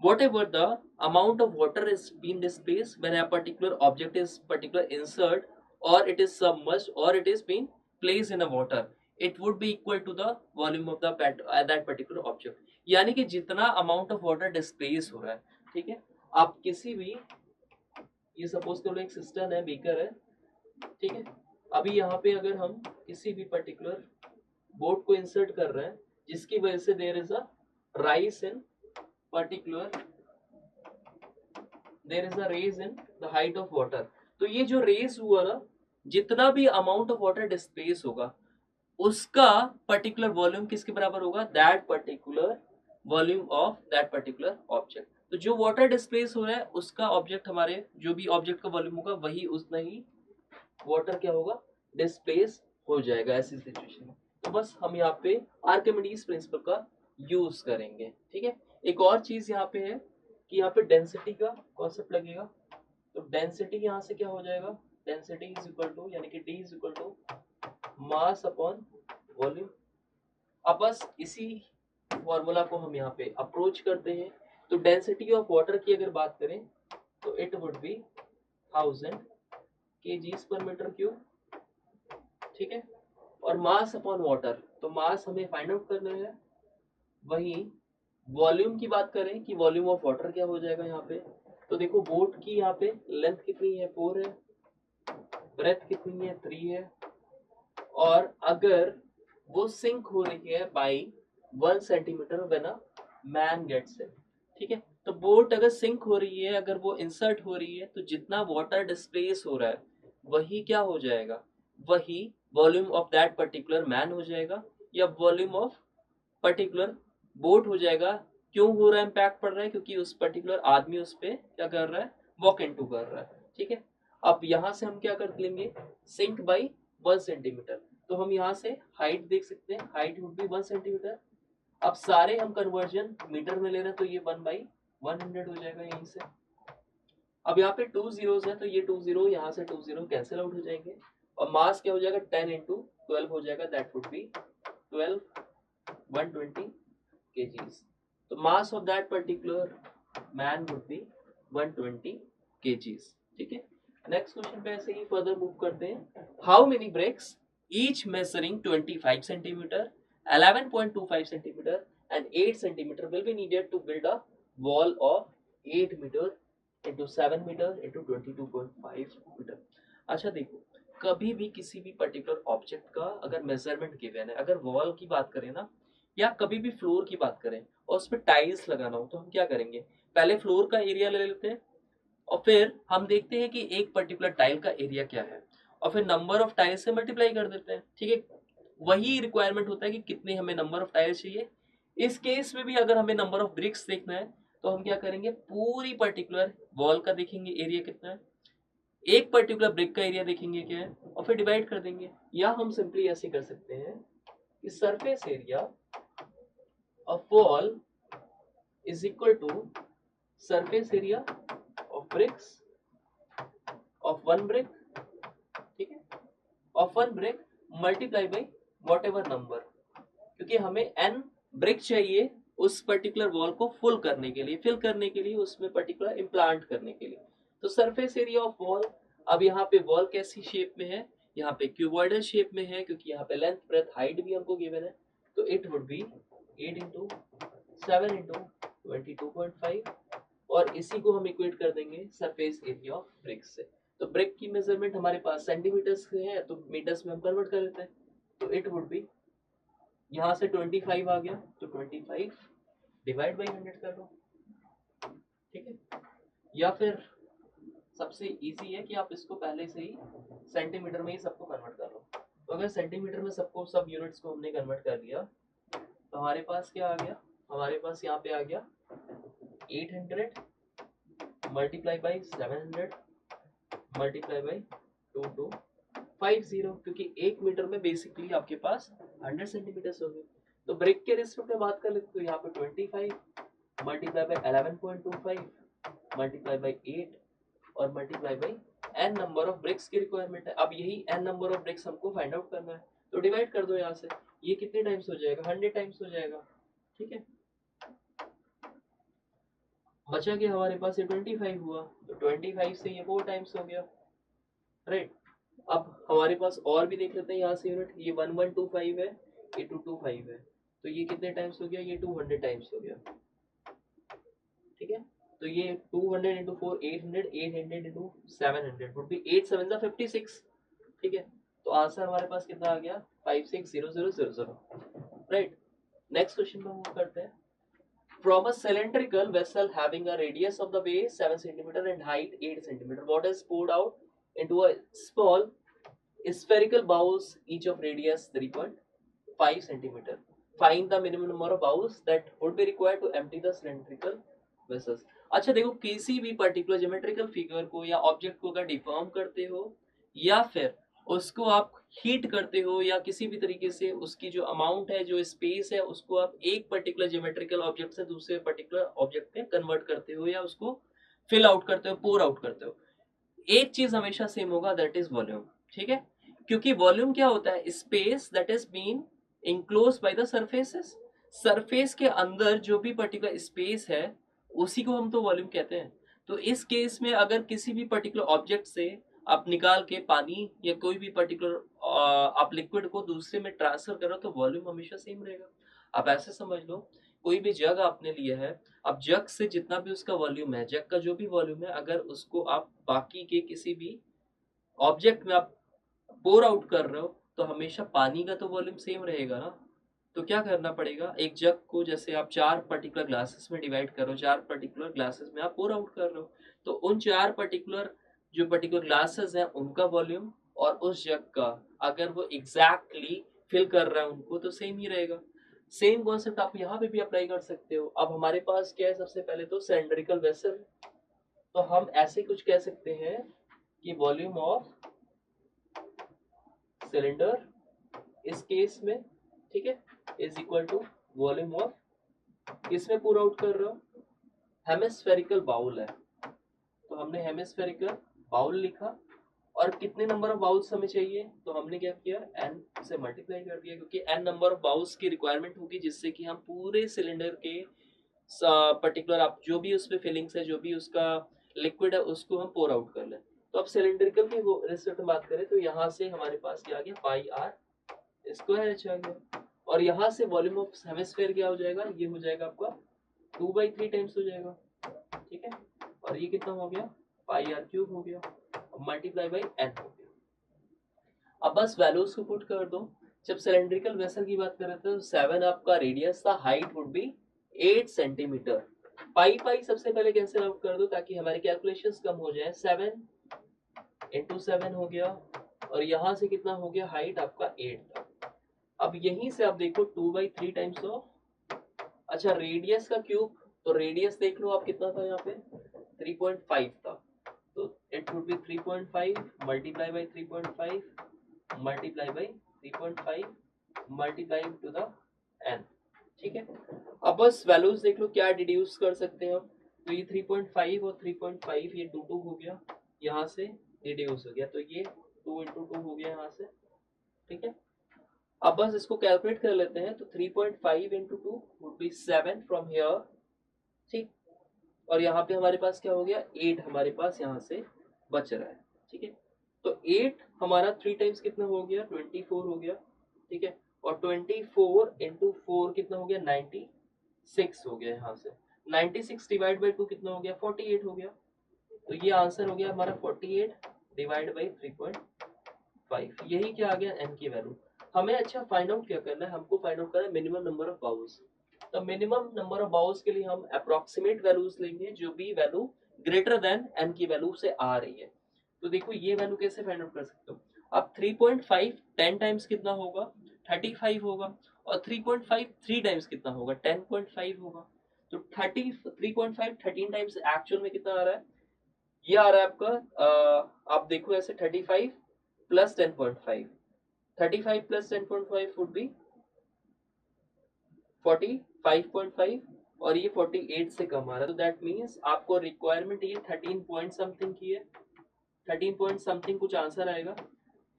whatever the amount of water is being displaced when a particular object is particular insert or it is submerged or it is being placed in a water, it would be equal to the volume of the that particular object। यानी कि जितना amount of water displace हो रहा है, ठीक है। आप किसी भी, ये सपोज करो एक सिस्टम है, बीकर है, ठीक है। अभी यहाँ पे अगर हम किसी भी पर्टिकुलर बोट को इंसर्ट कर रहे हैं, जिसकी वजह से there is a rise in particular, there is a raise in the height of water, तो ये जो रेज हुआ ना, जितना भी अमाउंट ऑफ वाटर डिस्प्लेस होगा उसका पर्टिकुलर वॉल्यूम किसके बराबर होगा, that particular volume of that particular object. तो जो वाटर डिस्प्लेस हो रहा है उसका ऑब्जेक्ट, हमारे जो भी ऑब्जेक्ट का वॉल्यूम होगा वही उतना ही वाटर क्या होगा, डिस्प्लेस हो जाएगा ऐसी सिचुएशन में। तो बस हम यहाँ पे आर्किमिडीज प्रिंसिपल का यूज करेंगे, ठीक है। एक और चीज यहाँ पे है कि यहाँ पे डेंसिटी का कॉन्सेप्ट लगेगा, तो डेंसिटी यहाँ से क्या हो जाएगा, डेंसिटी इज इक्वल टू, यानी कि D is equal to mass upon volume. अब बस इसी फॉर्मूला को हम यहाँ पे अप्रोच करते हैं। तो डेंसिटी ऑफ वाटर की अगर बात करें तो इट वुड बी 1000 kgs पर मीटर क्यूब, ठीक है। और मास अपॉन वाटर, तो मास हमें फाइंड आउट करना है। वही वॉल्यूम की बात करें कि वॉल्यूम ऑफ वाटर क्या हो जाएगा यहाँ पे, तो देखो बोट की यहाँ पे लेंथ कितनी है, 4 है, ब्रेथ कितनी है, 3 है, और अगर वो सिंक हो रही है by 1 centimetre when a man gets in, ठीक है। तो बोट अगर सिंक हो रही है, अगर वो इंसर्ट हो रही है, तो जितना वाटर डिस्प्लेस हो रहा है वही क्या हो जाएगा, वही volume of that particular man हो जाएगा, या वॉल्यूम ऑफ पर्टिकुलर बोट हो जाएगा। क्यों हो रहा है, इम्पैक्ट पड़ रहा है, क्योंकि उस पर्टिकुलर आदमी उस पे क्या कर रहा है, वॉक इनटू कर रहा है, ठीक है। अब यहाँ से हम क्या कर लेंगे, सिंक बाई 1 सेंटीमीटर, तो हम यहाँ से हाइट देख सकते हैं, हाइट वुड बी 1 सेंटीमीटर। अब सारे हम कन्वर्जन मीटर में ले रहे हैं, तो ये 1/100 हो जाएगा यहीं से। अब यहाँ पे 2 zeros है तो ये 2 0 यहाँ से 2 0 कैंसिल आउट हो जाएंगे और मास क्या हो जाएगा 10 into 12 हो जाएगा, दैट वुड बी 12 120 kgs. तो mass of that particular man would be 120 kgs. ठीक है, नेक्स्ट क्वेश्चन पे ऐसे ही फर्दर मूव करते हैं. How many bricks each measuring 25 centimetre 11.25 centimeter and 8 centimeter will be needed to build a wall of 8 meter into 7 meter into 22.5 meter. अच्छा देखो, कभी भी किसी भी पर्टिकुलर ऑब्जेक्ट का अगर मेजरमेंट गिवन है, अगर वॉल की बात करें ना या कभी भी फ्लोर की बात करें और उस पर टाइल्स लगाना हो तो हम क्या करेंगे, पहले फ्लोर का एरिया ले लेते हैं और फिर हम देखते हैं कि एक पर्टिकुलर टाइल का एरिया क्या है और फिर नंबर ऑफ टाइल्स से मल्टीप्लाई कर देते हैं. ठीक है, वही रिक्वायरमेंट होता है कि कितने हमें नंबर ऑफ टाइल्स चाहिए. इस केस में भी अगर हमें नंबर ऑफ ब्रिक्स देखना है तो हम क्या करेंगे, पूरी पर्टिकुलर वॉल का देखेंगे एरिया कितना है, एक पर्टिकुलर ब्रिक का एरिया देखेंगे क्या है और फिर डिवाइड कर देंगे. या हम सिंपली ऐसे कर सकते हैं कि surface area of wall is equal to surface area of bricks of one brick. ठीक है, of one brick multiply by whatever number, क्योंकि हमें n ब्रिक चाहिए उस पर्टिकुलर वॉल को फुल करने के लिए, फिल करने के लिए, उसमें पर्टिकुलर इम्प्लांट करने के लिए. तो सरफेस एरिया ऑफ वॉल, अब यहाँ पे वॉल कैसी शेप में है, यहाँ पे क्यूबॉइडल शेप में है क्योंकि यहाँ पे लेंथ ब्रेथ हाइट भी हमको गिवन है. तो it would B 8 into 7 into 22.5 और इसी को हम इक्वेट कर देंगे सरफेस एरिया ऑफ ब्रिक से. तो ब्रिक की मेजरमेंट हमारे पास सेंटीमीटर्स है तो मीटर्स में हम कन्वर्ट कर लेते हैं. तो इट वुड बी, यहाँ से 25 आ गया तो 25 डिवाइड बाई 100 कर लो. ठीक है, या फिर सबसे इजी है कि आप इसको पहले से ही सेंटीमीटर में ही सबको कन्वर्ट कर लो. तो अगर सेंटीमीटर में सबको सब यूनिट्स को हमने कन्वर्ट कर लिया तो हमारे पास क्या आ गया, हमारे पास यहाँ पे आ गया 800 मल्टीप्लाई बाई 700 मल्टीप्लाई बाई 2250, क्योंकि एक मीटर में बेसिकली आपके पास 100 सेंटीमीटर हो गए. तो ब्रिक के रिस्पेक्ट में बात कर लेते तो यहाँ पे 25 मल्टीप्लाई बाई 11.25 मल्टीप्लाई बाई 8 और multiply by n number of BRICS की रिक्वायरमेंट है. अब यही n नंबर ऑफ ब्रिक्स हमको फाइंड आउट करना है तो डिवाइड कर दो यहाँ से. ये कितने टाइम्स हो जाएगा, 100 टाइम्स हो जाएगा. ठीक है, बचा के हमारे पास ये 25 हुआ तो 25 से ये 4 टाइम्स हो गया. राइट, अब हमारे पास और भी देख लेते हैं यहाँ से यूनिट. ये 1125 है, ये 225 है, तो ये कितने टाइम्स हो गया, ये 200 टाइम्स हो गया. ठीक है, तो ये 200 into 4 800 800 into 700 would be 8 7 जा 56. ठीक है, तो आंसर हमारे पास कितना आ गया 560000. राइट, नेक्स्ट क्वेश्चन पे मूव करते हैं. From a cylindrical vessel having a radius of the base 7 cm and height 8 cm, water is poured out into a small spherical bowls, each of radius 3.5 cm. Find the minimum number of bowls that would be required to empty the cylindrical vessels. अच्छा देखो, किसी भी particular geometrical figure को या object को अगर deform करते हो या फिर उसको आप हीट करते हो या किसी भी तरीके से उसकी जो अमाउंट है, जो स्पेस है, उसको आप एक पर्टिकुलर ज्योमेट्रिकल ऑब्जेक्ट से दूसरे पर्टिकुलर ऑब्जेक्ट में कन्वर्ट करते हो या उसको फिल आउट करते हो, पोर आउट करते हो, एक चीज हमेशा सेम होगा, दैट इज वॉल्यूम. ठीक है, क्योंकि वॉल्यूम क्या होता है, space that is been enclosed by the surfaces. Surface के अंदर जो भी पर्टिकुलर स्पेस है उसी को हम तो वॉल्यूम कहते हैं. तो इस केस में अगर किसी भी पर्टिकुलर ऑब्जेक्ट से आप निकाल के पानी या कोई भी पर्टिकुलर आप लिक्विड को दूसरे में ट्रांसफर करो तो वॉल्यूम हमेशा सेम रहेगा. आप ऐसे समझ लो, कोई भी जग आपने लिया है, अब जग से जितना भी उसका वॉल्यूम है, जग का जो भी वॉल्यूम है, अगर उसको आप बाकी के किसी भी ऑब्जेक्ट में आप पोर आउट कर रहे हो तो हमेशा पानी का तो वॉल्यूम सेम रहेगा ना. तो क्या करना पड़ेगा, एक जग को जैसे आप 4 पर्टिकुलर ग्लासेस में डिवाइड करो, 4 पर्टिकुलर ग्लासेस में आप पोर आउट कर रहे हो, तो उन 4 पर्टिकुलर जो पर्टिकुलर ग्लासेस हैं उनका वॉल्यूम और उस जग का अगर वो एग्जैक्टली फिल कर रहा है उनको तो सेम ही रहेगा. सेम कॉन्सेप्ट आप यहाँ पे भी अप्लाई कर सकते हो. अब हमारे पास क्या है, सबसे पहले तो सिलेंड्रिकल वेसल, तो हम ऐसे कुछ कह सकते हैं कि वॉल्यूम ऑफ सिलेंडर इस केस में, ठीक है, is equal to volume of, इसमें पूरा आउट कर रहा हूं, हेमिस्फेरिकल बाउल है तो तो हमने हेमिस्फेरिकल बाउल लिखा, और कितने नंबर ऑफ बाउल्स हमें चाहिए, तो हमने क्या किया, n से मल्टीप्लाई कर दिया, क्योंकि n नंबर ऑफ बाउल्स की रिक्वायरमेंट होगी जिससे कि हम पूरे सिलेंडर के पर्टिकुलर आप जो भी उसमें फिलिंग्स है, जो भी उसका लिक्विड है, उसको हम पोर आउट कर लें। तो अब सिलेंड्रिकल की रिजल्ट बात करें तो यहाँ से हमारे पास क्या आ गया, पाई आर स्क्वायर एच आ गया, और यहाँ से वॉल्यूम ऑफ हेमिस्फीयर क्या हो जाएगा, ये हो जाएगा आपका 2/3 टाइम्स हो जाएगा, ठीक है। और ये कितना हो गया, पाई आर क्यूब हो गया, मल्टीप्लाई बाई एन हो गया। अब बस वैल्यूज को पुट कर दो। जब सिलेंड्रिकल वेसल की बात कर रहे थे तो 7 आपका रेडियस था, हाइट वुड बी 8 सेंटीमीटर। पाई पाई सबसे पहले कैंसिल आउट कर दो ताकि हमारे कैलकुलेशंस कम हो जाए। 7 इंटू 7 हो गया, और यहाँ से कितना हो गया, हाइट आपका 8 था। अब यहीं से आप देखो 2/3 टाइम्स ऑफ, अच्छा रेडियस का क्यूब, तो रेडियस देख लो आप कितना था यहाँ पे, 3.5 था, तो it would B 3.5 multiply by 3.5 multiply by 3.5 multiply two the n, ठीक है। अब बस वैल्यूज देख लो क्या डिड्यूस कर सकते हैं हम, तो ये 3.5 और 3.5 ये 2 हो गया, यहाँ से डिड्यूस हो गया, तो ये 2 इंटू 2 हो गया यहाँ से, ठीक है। अब बस इसको कैलकुलेट कर लेते हैं, तो 3.5 into 2 would be 7 from here, ठीक, और यहाँ पे हमारे पास क्या हो गया, 8 हमारे पास यहाँ से बच रहा है, ठीक है। तो 8 हमारा 3 टाइम्स कितना हो गया, 24 हो गया, ठीक है, और 24 इंटू 4 कितना हो गया, 96 हो गया, यहाँ से 96 डिवाइड बाई 2 कितना हो गया, 48 हो गया। तो ये आंसर हो गया हमारा 48 डिवाइड बाई 3.5, यही क्या आ गया, n की वैल्यू। हमें अच्छा फाइंड आउट क्या करना है, हमको फाइंड आउट करना है मिनिमम नंबर ऑफ बाउल्स। तो मिनिमम नंबर ऑफ बाउल्स के लिए हम अप्रोक्सीमेट वैल्यूज लेंगे जो भी वैल्यू ग्रेटर देन n की वैल्यू से आ रही है। तो देखो ये वैल्यू कैसे फाइंड आउट कर सकते हो, अब 3.5 10 टाइम्स कितना होगा, 35 होगा, और 3.5 3 टाइम्स कितना होगा, 10.5 होगा। तो 3.5 13 टाइम्स एक्चुअल में कितना आ रहा है, ये आ रहा है आपका आप देखो ऐसे 35 प्लस 10.5, 35 प्लस 10.5 वुड बी 45.5, और ये 48 से कम आ रहा है, तो दैट मीन्स आपको रिक्वायरमेंट ये 13 पॉइंट समथिंग की है, 13 पॉइंट समथिंग कुछ आंसर आएगा,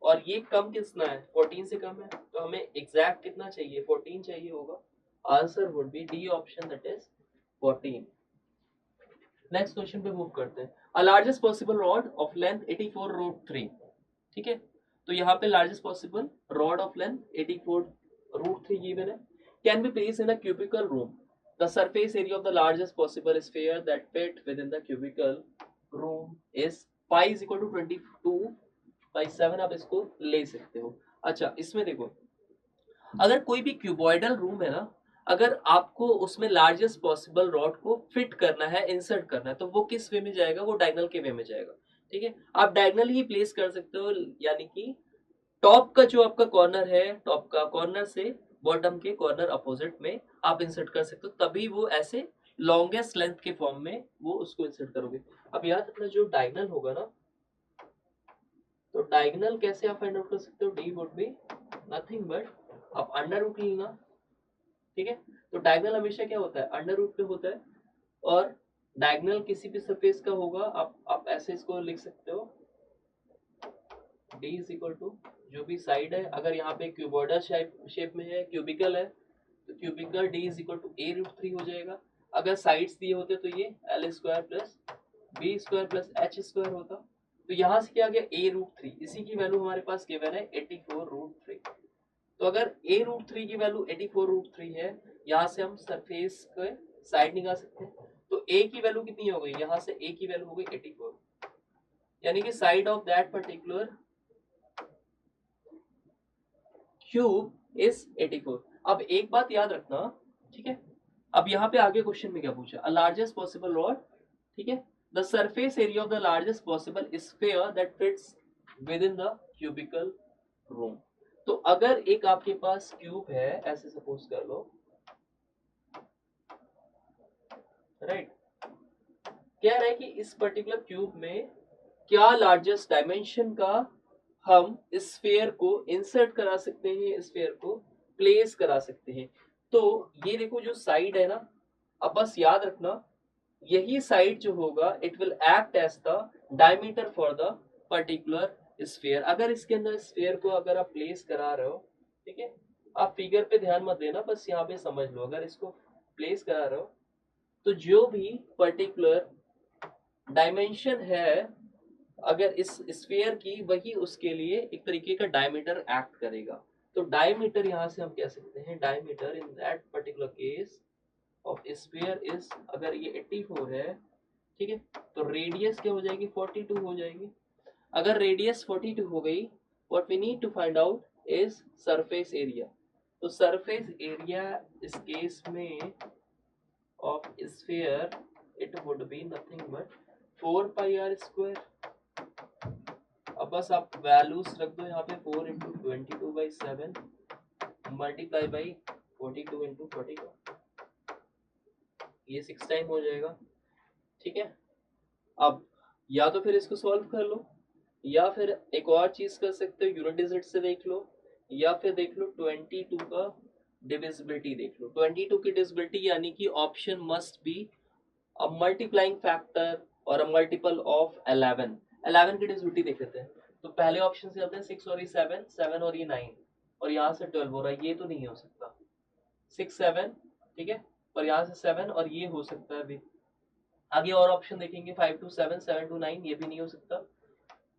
और ये कम कितना है, 14 से कम है, तो हमें एग्जैक्ट कितना चाहिए, 14 चाहिए होगा। Answer would be D option, that is 14। Next question पे मूव करते हैं। A largest possible rod of length 84√3, ठीक है, तो यहाँ पे largest possible rod of length 84√3 given है, can be placed in a cubical room, the surface area of the largest possible sphere that fit with in the cubical room is pi is equal to 22/7, आप इसको ले सकते हो। अच्छा इसमें देखो, अगर कोई भी क्यूबॉइडल रूम है ना, अगर आपको उसमें लार्जेस्ट पॉसिबल रॉड को फिट करना है, इंसर्ट करना है, तो वो किस वे में जाएगा, वो डायगोनल के वे में जाएगा, ठीक है। आप डायगोनल ही प्लेस कर सकते हो, यानी कि टॉप का जो आपका कॉर्नर है, टॉप का कॉर्नर से बॉटम के कॉर्नर अपोजिट में आप इंसर्ट कर सकते हो, तभी वो ऐसे लॉन्गेस्ट लेंथ के फॉर्म में वो उसको इंसर्ट करोगे। अब याद रखना जो डायगोनल होगा ना, तो डायगोनल कैसे आप फाइंड आउट कर सकते हो, D would be nothing but आप अंडर रूट लेना, ठीक है। तो डायगोनल हमेशा क्या होता है, अंडर रूट पे होता है, और डायगोनल किसी भी सरफेस का होगा, आप ऐसे इसको लिख सकते हो, d इज इक्वल टू जो भी साइड है, अगर यहाँ पे क्यूबॉइडल शेप में है, क्यूबिकल है, तो cubical d is equal to a√3 हो जाएगा। अगर साइड्स दिए होते तो ये l² plus b² plus h² होता, तो यहाँ से क्या आ गया a√3, इसी की वैल्यू हमारे पास गिवन है 84√3। तो अगर a√3 की वैल्यू 84√3 है, यहाँ से हम सरफेस के साइड निकाल सकते हैं, तो a की वैल्यू कितनी हो गई, यहाँ से a की वैल्यू हो गई 84, यानी कि side of that particular cube is 84। अब एक बात याद रखना, ठीक है, अब यहाँ पे आगे क्वेश्चन में क्या पूछा, अ लार्जेस्ट पॉसिबल रॉड, ठीक है, the surface area of the largest possible sphere that fits with in the cubical room. तो अगर एक आपके पास क्यूब है, ऐसे सपोज कर लो, राइट, कह रहा है कि इस पर्टिकुलर क्यूब में क्या लार्जेस्ट डायमेंशन का हम स्फीयर को इंसर्ट करा सकते हैं, स्फीयर को प्लेस करा सकते हैं। तो ये देखो जो साइड है ना, अब बस याद रखना यही साइड जो होगा it will act as the diameter for the particular sphere. अगर इसके अंदर स्फीयर को अगर आप प्लेस करा रहे हो, ठीक है, आप फिगर पे ध्यान मत देना, बस यहाँ पे समझ लो, अगर इसको प्लेस करा रहे हो तो जो भी पर्टिकुलर डायमेंशन है अगर इस स्फीयर की, वही उसके लिए एक तरीके का डायमीटर एक्ट करेगा। तो डायमीटर यहाँ से हम कह सकते हैं, diameter in that particular case of sphere is, अगर ये 84 है, ठीक है, तो रेडियस क्या हो जाएगी, 42 हो जाएगी। अगर रेडियस 42 हो गई, what we need to find out is surface area. तो सरफेस एरिया इस केस में of sphere it would be nothing but 4 pi r square. अब बस आप वैल्यूज रख दो यहाँ पे, 4 इंटू 22/7 मल्टीप्लाई बाई 42 इंटू 42, ये 6 टाइम हो जाएगा, ठीक है। अब या तो फिर इसको सॉल्व कर लो, या फिर एक और चीज कर सकते हो, यूनिट डिजिट से देख लो, या फिर देख लो 22 का डिविजिबिलिटी देख लो। 22 की डिविजिबिलिटी यानी कि option must be a multiplying factor और अ मल्टीपल ऑफ 11। 11 की डिविजिबिलिटी देख लेते हैं। तो पहले ऑप्शन से आते हैं 6 और ये 7, 7 और ये 9, और यहाँ से 12 हो रहा है, ये तो नहीं हो सकता। 6 7, ठीक है, और यहाँ से 7 और ये हो सकता है अभी। आगे और ऑप्शन देखेंगे, 5 to 7, 7 to 9, ये भी नहीं हो सकता।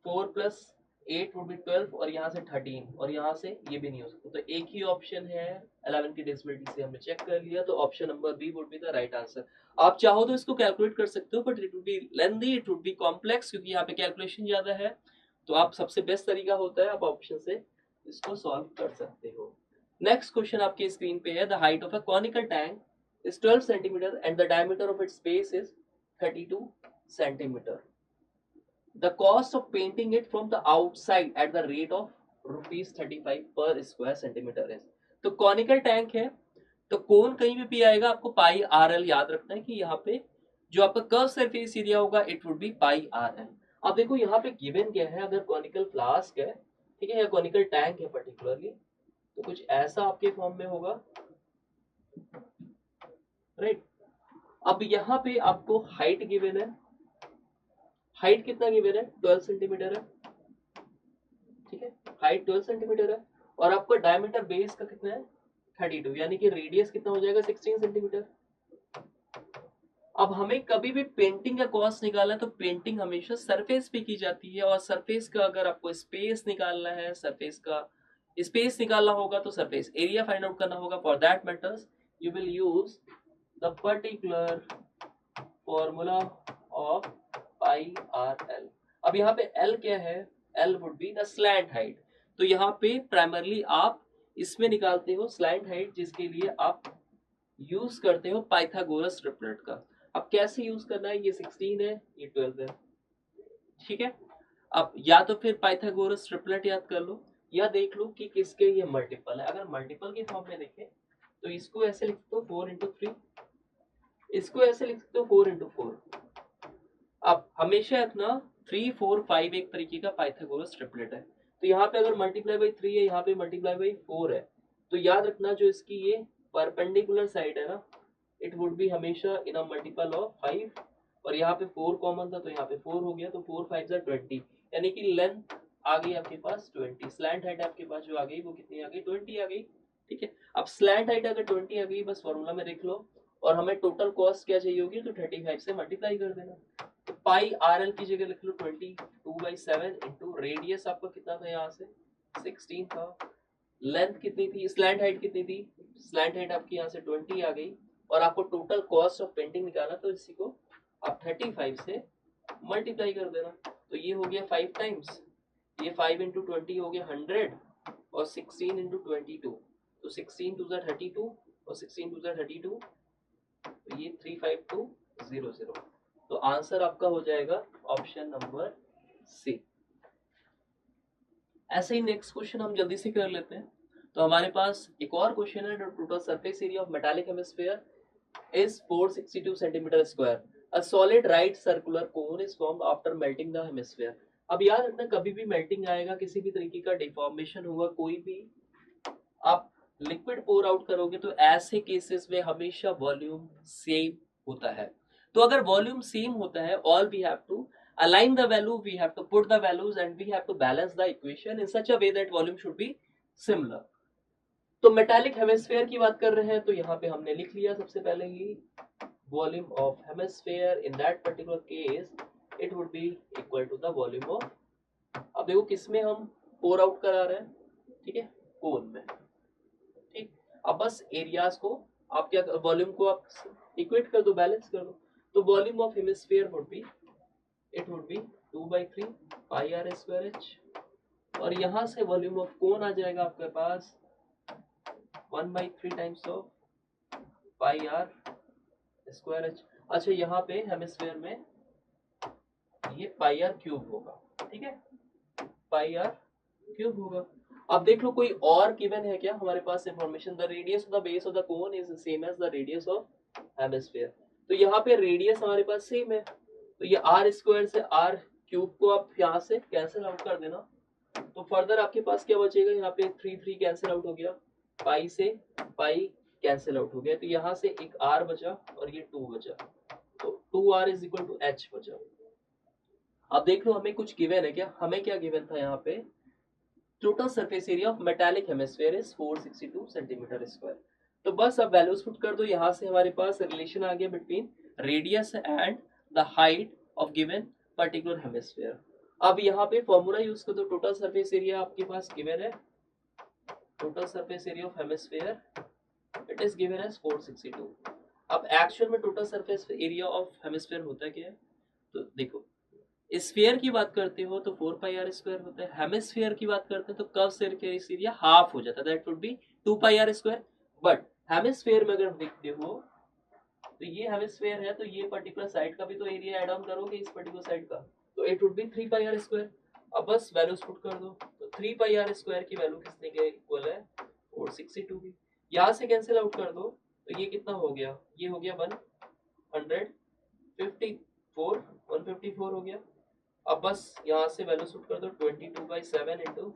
4 प्लस 8 वुड बी 12 और यहाँ से 13 और यहाँ से ये भी नहीं हो सकता। तो एक ही ऑप्शन है 11 की डिविजिबिलिटी से हमने चेक कर लिया, तो option number B would be the right answer. आप चाहो तो इसको कैलकुलेट कर सकते हो, but it would be lengthy, it would be complex, क्योंकि यहाँ पे कैलकुलेशन ज्यादा है। तो आप सबसे बेस्ट तरीका होता है आप ऑप्शन से इसको सॉल्व कर सकते हो। नेक्स्ट क्वेश्चन आपकी स्क्रीन पे है, the height of a conical tank is 12 centimeter and the diameter of its base is 32 centimeter. The cost of painting it from the outside at the rate of rupees 35 per square centimeter is. तो conical tank है, तो कोन कहीं भी आएगा, आपको पाई R L याद रखना है कि यहाँ पे जो आपका कर्व सरफेस एरिया होगा it would be pi R L. अब देखो यहाँ पे गिवन क्या है, अगर कॉनिकल फ्लास्क है, ठीक है, या कॉनिकल टैंक है पर्टिकुलरली, तो कुछ ऐसा आपके फॉर्म में होगा, राइट। अब यहाँ पे आपको हाइट गिवन है, हाइट कितना गिवन है, 12 सेंटीमीटर है, ठीक है, हाइट 12 सेंटीमीटर है, और आपका डायमीटर बेस का कितना है, 32, यानी कि रेडियस कितना हो जाएगा, 16 सेंटीमीटर। अब हमें कभी भी पेंटिंग का कॉस्ट निकालना है तो पेंटिंग हमेशा सरफेस पे की जाती है, और सरफेस का अगर आपको स्पेस निकालना है, सरफेस का स्पेस निकालना होगा तो सरफेस एरिया फाइंड आउट करना होगा। For that matters you will use the particular formula of pi R L. अब यहाँ पे एल क्या है, L would be the slant height. तो यहाँ पे प्राइमरली आप इसमें निकालते हो स्लैंट हाइट, जिसके लिए आप यूज करते हो पाइथागोरस ट्रिपलेट का। अब कैसे यूज करना है, ये 16 है, ये 12 है, ठीक है। अब या तो फिर पाइथागोरस ट्रिपलेट याद कर लो, या देख लो कि किसके ये मल्टीपल है। अगर मल्टीपल के फॉर्म में देखें तो इसको ऐसे लिख सकते हो 4 इंटू 3, इसको ऐसे लिख सकते हो 4 इंटू 4। अब हमेशा रखना 3 4 5 एक तरीके का पाइथागोरस ट्रिपलेट है। तो यहाँ पे अगर मल्टीप्लाई बाई 3 है, यहाँ पे मल्टीप्लाई बाई 4 है, तो याद रखना जो इसकी ये परपेंडिकुलर साइड है ना, इट वुड बी हमेशा इन अ मल्टीपल ऑफ 5, और यहाँ पे 4 कॉमन था तो यहाँ पे 4 हो गया, तो 4 5 20, यानी कि लेंथ आ गई आपके पास 20। स्लैंट हाइट आपके पास जो आ गई वो कितनी आ गई, 20 आ गई, ठीक है। अब स्लैंट हाइट अगर 20 आ गई, बस फॉर्मूला में देख लो, और हमें टोटल कॉस्ट क्या चाहिए होगी, तो 35 से मल्टीप्लाई कर देना। तो पाई आर एल की जगह लिख लो 22/7 इंटू रेडियस आपका कितना था, यहाँ से 16 था, लेंथ कितनी थी, स्लैंट हाइट कितनी थी, स्लैंट हाइट आपकी यहाँ से 20 आ गई, और आपको टोटल कॉस्ट ऑफ पेंटिंग निकालना, तो इसी को आप 35 से मल्टीप्लाई कर देना। तो ये हो गया 5 टाइम्स, ये 5 इंटू 20 हो गया 100, और 16 इंटू 22, तो 16 टू ज़ा 32 और 16 टू ज़ा 32, तो ये 35200। तो आंसर आपका हो जाएगा ऑप्शन नंबर सी। ऐसे ही नेक्स्ट क्वेश्चन हम जल्दी से कर लेते हैं। तो हमारे पास एक और क्वेश्चन है, total surface area of metallic hemisphere is 462 centimeter square. A solid right circular cone is formed after melting the hemisphere. अब याद रखना, कभी भी मेल्टिंग आएगा, किसी भी तरीके का डिफॉर्मेशन होगा, कोई भी आप लिक्विड पोर आउट करोगे, तो ऐसे केसेस में हमेशा वॉल्यूम सेम होता है। तो अगर वॉल्यूम सेम होता है, all we have to align the value, we have to put the values and we have to balance the equation in such a way that volume should be similar. तो metallic hemisphere की बात कर रहे हैं, तो यहाँ पे हमने लिख लिया सबसे पहले ही volume of hemisphere in that particular case it would be equal to the volume of, अब देखो किसमें हम पोर आउट करा रहे हैं, ठीक है, कोन में, ठीक। अब बस एरियाज को आप क्या, वॉल्यूम को आप इक्वेट कर दो, बैलेंस कर दो, तो volume of hemisphere would be, it would be 2/3 pi r square h, और यहाँ से वॉल्यूम ऑफ कोन आ जाएगा आपके पास 1/3 times of pi r square h. अच्छा यहाँ पे हेमिस्फेयर में ये पाई आर क्यूब होगा, ठीक है, पाई आर क्यूब होगा। अब देख लो कोई और गिवन है क्या हमारे पास information, the radius of the base of the cone is same as the radius of hemisphere, तो यहाँ पे रेडियस हमारे पास सेम है, तो ये आर स्क्वायर से आर क्यूब को आप यहाँ से कैंसिल आउट कर देना, तो फर्दर आपके पास क्या बचेगा, यहाँ पे 3 कैंसिल आउट हो गया, पाई से पाई कैंसिल आउट हो गया, तो यहाँ से एक आर बचा और ये 2 बचा, तो 2r is equal to H बचा। अब देख लो हमें कुछ गिवन है क्या, हमें क्या गिवन था यहाँ पे, total surface area of metallic hemisphere is 462 centimetre square, तो बस अब वैल्यूज पुट कर दो, यहाँ से हमारे पास रिलेशन आ गया between radius and the height of given particular hemisphere. अब यहाँ पे फॉर्मूला यूज कर दो, टोटल सरफेस एरिया आपके पास गिवन है, total surface area of hemisphere it is given as 462। अब एक्चुअल में total surface area of hemisphere होता क्या है, तो देखो स्फीयर की बात करते हो तो 4 पाई आर स्क्वायर होता है, हेमिस्फीयर की बात करते हैं तो कर्व सरफेस एरिया हाफ हो जाता है, that would be 2 pi r square, but hemisphere में अगर देखते हो तो ये हेमिस्फीयर है, तो ये पर्टिकुलर साइड का भी तो एरिया ऐड ऑन करोगे इस पर्टिकुलर साइड का, तो it would be 3 pi r square. अब बस वैल्यूज पुट कर दो, तो 3 पाई आर स्क्वायर की वैल्यू कितने के इक्वल है, 462 की, यहाँ से कैंसिल आउट कर दो, तो ये कितना हो गया, ये हो गया 154 हो गया। अब बस यहाँ से वैल्यू सुट कर दो 22/7 इंटू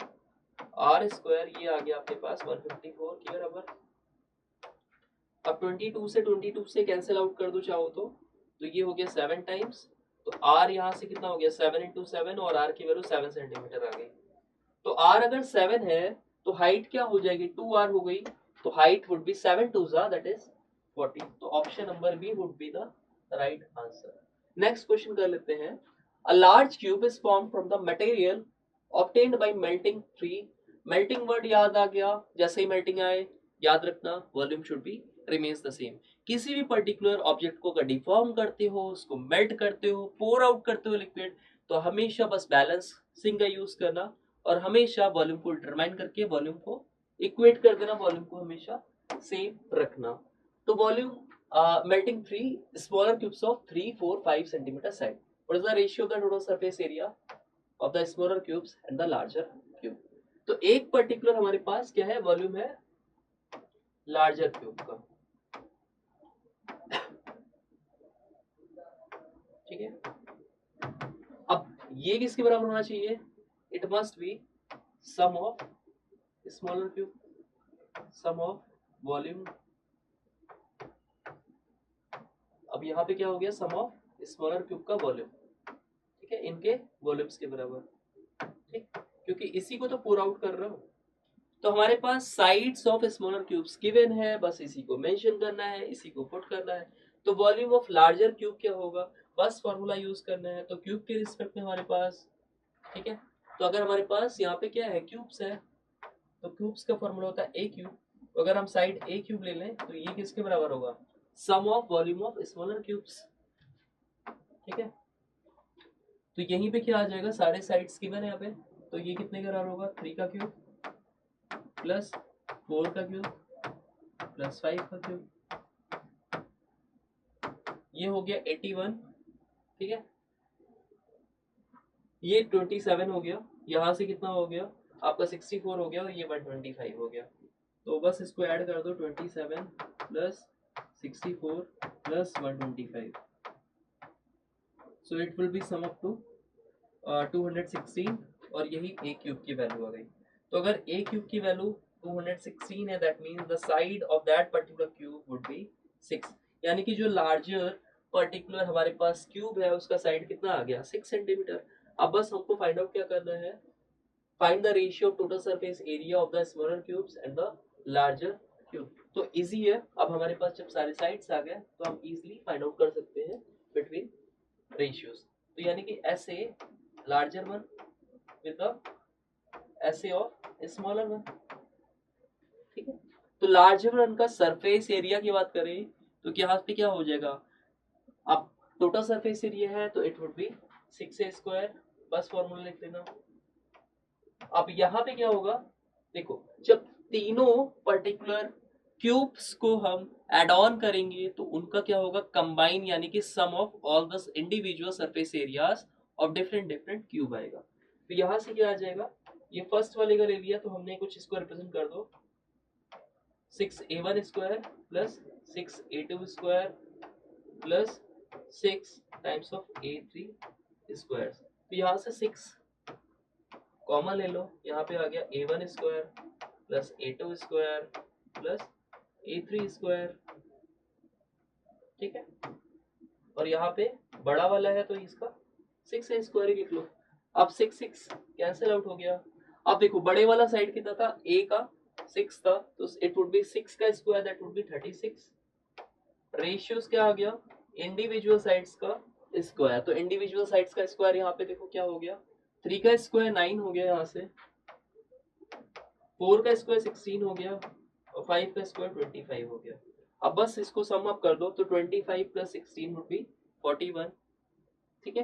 आर स्क्वायर, ये आ गया आपके पास 154 के बराबर। अब 22 से कैंसिल आउट कर दो चाहो तो ये हो गया 7 टाइम्स, तो आर यहाँ से कितना हो गया 7 इंटू 7, और आर की वैल्यू 7 सेंटीमीटर आ गई, तो आर अगर 7 है तो हाइट क्या हो जाएगी 2r हो गई, तो height would be 7 2 that is 40, तो option number B would be the right answer. Next question कर लेते हैं, a large cube is formed from the material obtained by melting 3, melting word याद आ गया, जैसे ही melting आए याद रखना volume should be remains the same, किसी भी पर्टिकुलर ऑब्जेक्ट को अगर डिफॉर्म करते हो, उसको मेल्ट करते हो, पोर आउट करते हो लिक्विड, तो हमेशा बस बैलेंसिंग का यूज करना और हमेशा वॉल्यूम को डिटरमाइन करके वॉल्यूम को इक्वेट कर देना, वॉल्यूम को हमेशा सेम रखना। तो volume melting 3 smaller cubes of 3 4 5 centimeter side, what is the ratio of the total surface area of the smaller cubes and the larger cube, तो एक पर्टिकुलर हमारे पास क्या है, वॉल्यूम है लार्जर क्यूब का, ठीक है। अब ये किसके बराबर होना चाहिए, it must be sum of smaller cube, sum of volume, अब यहाँ पे क्या हो गया, सम ऑफ स्मॉलर क्यूब का वॉल्यूम, ठीक है, इनके वॉल्यूम्स के बराबर, ठीक, क्योंकि इसी को तो पूर आउट कर रहा हूँ। तो हमारे पास sides of smaller cubes given है, बस इसी को मेंशन करना है, इसी को पुट करना है। तो वॉल्यूम ऑफ लार्जर क्यूब क्या होगा, बस फॉर्मूला यूज करना है, तो क्यूब के रिस्पेक्ट में हमारे पास, ठीक है, तो अगर हमारे पास यहाँ पे क्या है क्यूब्स है, तो क्यूब्स का फॉर्मूला होता है ए क्यूब, तो अगर हम साइड ए क्यूब ले लें तो ये किसके बराबर होगा, sum of volume of smaller cubes, ठीक है। तो यहीं पे क्या आ जाएगा, सारे साइड्स गिवन है यहाँ पे, तो ये कितने का बराबर होगा, 3 का क्यूब प्लस 4 का क्यूब प्लस 5 का क्यूब, ये हो गया 81, ठीक है, ये 27 हो गया, यहाँ से कितना हो गया आपका 64 हो गया, और ये 125 हो गया, तो बस इसको ऐड कर दो 27 plus 64 plus 125, so it will be sum up to 216, और यही ए क्यूब की वैल्यू आ गई। तो अगर ए क्यूब की वैल्यू 216 है, that means the side of that particular cube would be 6, यानी कि जो लार्जर पर्टिकुलर हमारे पास क्यूब है उसका साइड कितना आ गया 6 सेंटीमीटर। अब बस हमको फाइंड आउट क्या करना है, find the ratio of total surface area of the smaller cubes and the larger cube. तो इजी है, अब हमारे पास जब सारे साइड्स आ गए तो हम इजीली फाइंड आउट कर सकते हैं बिटवीन रेशियोज। तो यानी कि S a larger one with the S A of smaller one, ठीक है। तो लार्जर वन का सरफेस एरिया की बात करें तो यहाँ पे क्या हो जाएगा, अब टोटल सरफेस एरिया है तो इट वुड बी 6a², बस फॉर्मूला लिख लेना। अब यहाँ पे क्या होगा, देखो जब तीनों पर्टिकुलर क्यूब्स को हम एड ऑन करेंगे तो उनका क्या होगा, कंबाइन, यानी कि sum of all the individual surface areas of different different cube आएगा। तो यहाँ से क्या आ जाएगा, ये फर्स्ट वाले का ले लिया तो हमने कुछ इसको रिप्रेजेंट कर दो 6a1² plus 6a2² plus 6 times of a3²। तो यहाँ से 6 कॉमन ले लो, यहाँ पे आ गया a1² plus a2² plus a3², ठीक है। और यहाँ पे बड़ा वाला है तो इसका 6a² ही लिख लो। अब 6 कैंसिल आउट हो गया। अब देखो बड़े वाला साइड कितना था, a का 6 था तो इट वुड बी 6 का square, that would B 36। Ratios क्या आ गया, इंडिविजुअल साइड्स का स्क्वायर, तो इंडिविजुअल साइड्स का स्क्वायर यहाँ पे देखो क्या हो गया, 3 का स्क्वायर 9 हो गया, यहाँ से 4 का स्क्वायर 16 हो गया और 5 का स्क्वायर 25 हो गया। अब बस इसको सम अप कर दो तो 25 प्लस 16 वुड बी 41, ठीक है,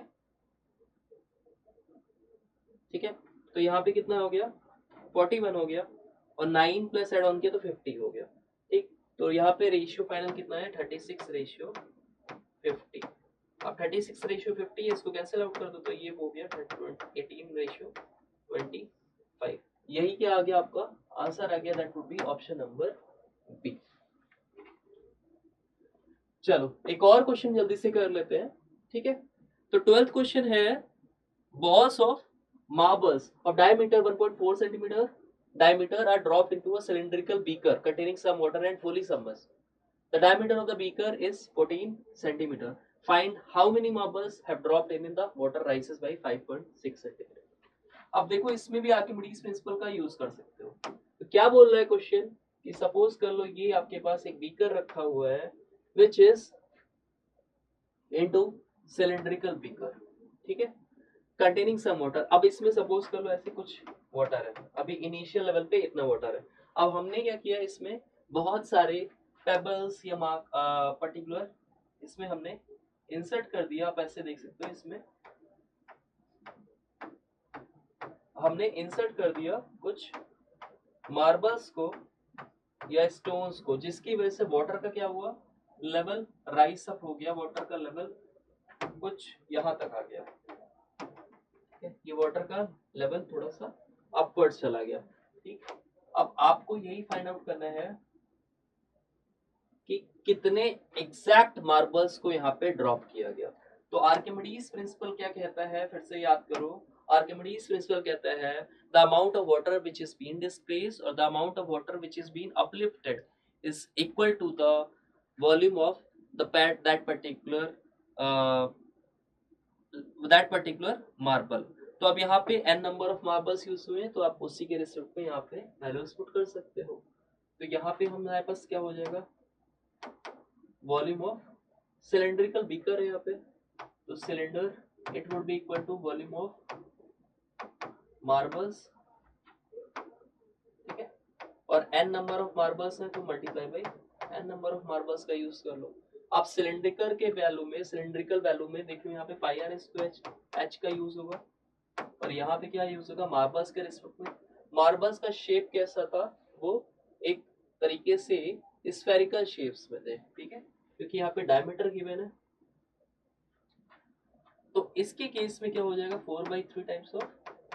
ठीक है। तो यहाँ पे कितना हो गया 41 हो गया और 9 प्लस एड ऑन किया तो 50 हो गया, ठीक। तो यहाँ पे रेशियो फाइनल कितना है 36:50। अब 36:50 है, इसको कैंसिल आउट कर दो तो ये हो गया 18:25। यही क्या आ गया आपका आंसर आ गया, that would be option number B. चलो एक और क्वेश्चन जल्दी से कर लेते हैं, ठीक है। तो 12th क्वेश्चन है, balls of marbles of diameter 1.4 centimeter diameter are dropped into a cylindrical beaker containing some water and fully submerged. The diameter of the beaker is 14 centimeter. Find how many marbles have dropped in the water rises by 5.6 centimeter. अब देखो इसमें भी Archimedes principal का use कर सकते हो। तो क्या बोल रहा है क्वेश्चन कि सपोज कर लो ये आपके पास एक बीकर रखा हुआ है which is into cylindrical beaker, ठीक है, कंटेनिंग सम वाटर। अब इसमें सपोज कर लो ऐसे कुछ वाटर है, अभी इनिशियल लेवल पे इतना वाटर है। अब हमने क्या किया, इसमें बहुत सारे पेबल्स या पर्टिकुलर इसमें हमने इंसर्ट कर दिया। आप ऐसे देख सकते हो इसमें हमने इंसर्ट कर दिया कुछ मार्बल्स को या स्टोन्स को, जिसकी वजह से वाटर का क्या हुआ, लेवल राइज अप हो गया, वाटर का लेवल कुछ यहाँ तक आ गया, ये वाटर का लेवल थोड़ा सा अपवर्ड चला गया, ठीक। अब आपको यही फाइंड आउट करना है कि कितने एग्जैक्ट मार्बल्स को यहाँ पे ड्रॉप किया गया। तो आर्किमिडीज प्रिंसिपल क्या कहता है, फिर से याद करो, आर्किमिडीज प्रिंसिपल कहता है the amount of water which is been displaced और the amount of water which is been uplifted is equal to the volume of the that particular marble. तो अब यहाँ पे n number of marbles use हुए हैं तो आप उसी के रिस्पेक्ट में यहाँ पे वैल्यूज पुट कर सकते हो। तो यहाँ पे हमारे पास क्या हो जाएगा, वॉल्यूम ऑफ सिलेंड्रिकल बीकर है यहाँ पे, तो cylinder it would be equal to volume of marbles, ठीक है, और n नंबर ऑफ मार्बल्स है तो multiply by n number of marbles का यूज कर लो। आप सिलेंड्रिकल के वैल्यू में, सिलेंड्रिकल वैल्यू में देखो यहाँ पे पाई आर स्क्वायर h का यूज होगा और यहाँ पे क्या यूज होगा मार्बल्स के रिस्पेक्ट में। मार्बल्स का शेप कैसा था, वो एक तरीके से स्फेरिकल शेप्स में थे, ठीक है, क्योंकि यहाँ पे डायमीटर गिवन है। तो इसके केस में क्या हो जाएगा 4/3 times of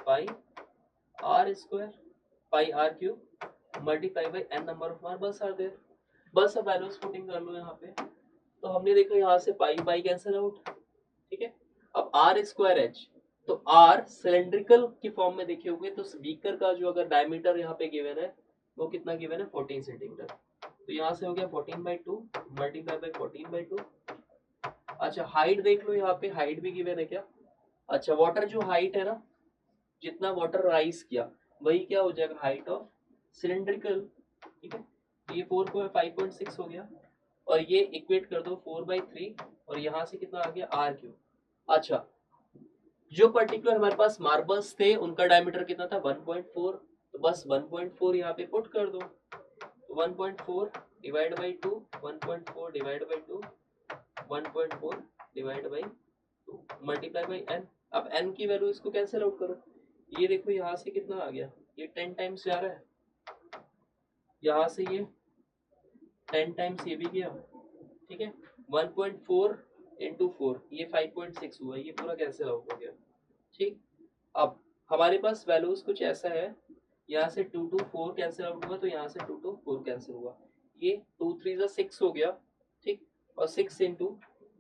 pi r square pi r cube multiply by n number of marbles are there. बस अब वैल्यूज पुटिंग कर लो यहाँ पे। तो हमने देखा यहाँ से पाई बाई कैंसिल आउट, ठीक है। अब आर स्क्वायर एच, तो आर सिलेंड्रिकल की फॉर्म में देखे हुए तो बीकर का जो अगर डायमीटर यहाँ पे गिवन है वो कितना गिवन है 14 सेंटीमीटर। तो यहाँ से हो गया 14/2 मल्टीप्लाई बाई 14/2। अच्छा हाइट देख लो, यहाँ पे हाइट भी गिवन है क्या? अच्छा वाटर जो हाइट है ना, जितना वाटर राइज किया वही क्या हो जाएगा, हाइट ऑफ सिलेंड्रिकल। ठीक है, ये 4.5.6 हो गया, और ये इक्वेट कर दो 4/3, और यहाँ से कितना आ गया r3। अच्छा जो पर्टिकुलर हमारे पास मार्बल्स थे उनका डायमीटर कितना था 1.4, तो बस 1.4 यहाँ पे पुट कर दो, 1.4 divide by 2, 1.4 divide by 2, 1.4 divide by 2 multiply by n। अब n की वैल्यू इसको कैंसिल आउट करो, ये देखो यहाँ से कितना आ गया, ये 10 टाइम्स जा रहा है, यहाँ से ये 10 टाइम्स ये भी गया। ठीक है, 1.4 इंटू 4 ये 5.6 हुआ, ये पूरा कैंसिल आउट हो गया। ठीक, अब हमारे पास वैल्यूज कुछ ऐसा है, यहाँ से 2 to 4 कैंसिल आउट हुआ, तो यहाँ से 2 to 4 कैंसिल हुआ, ये 2 3 6 हो गया। ठीक, और 6 इंटू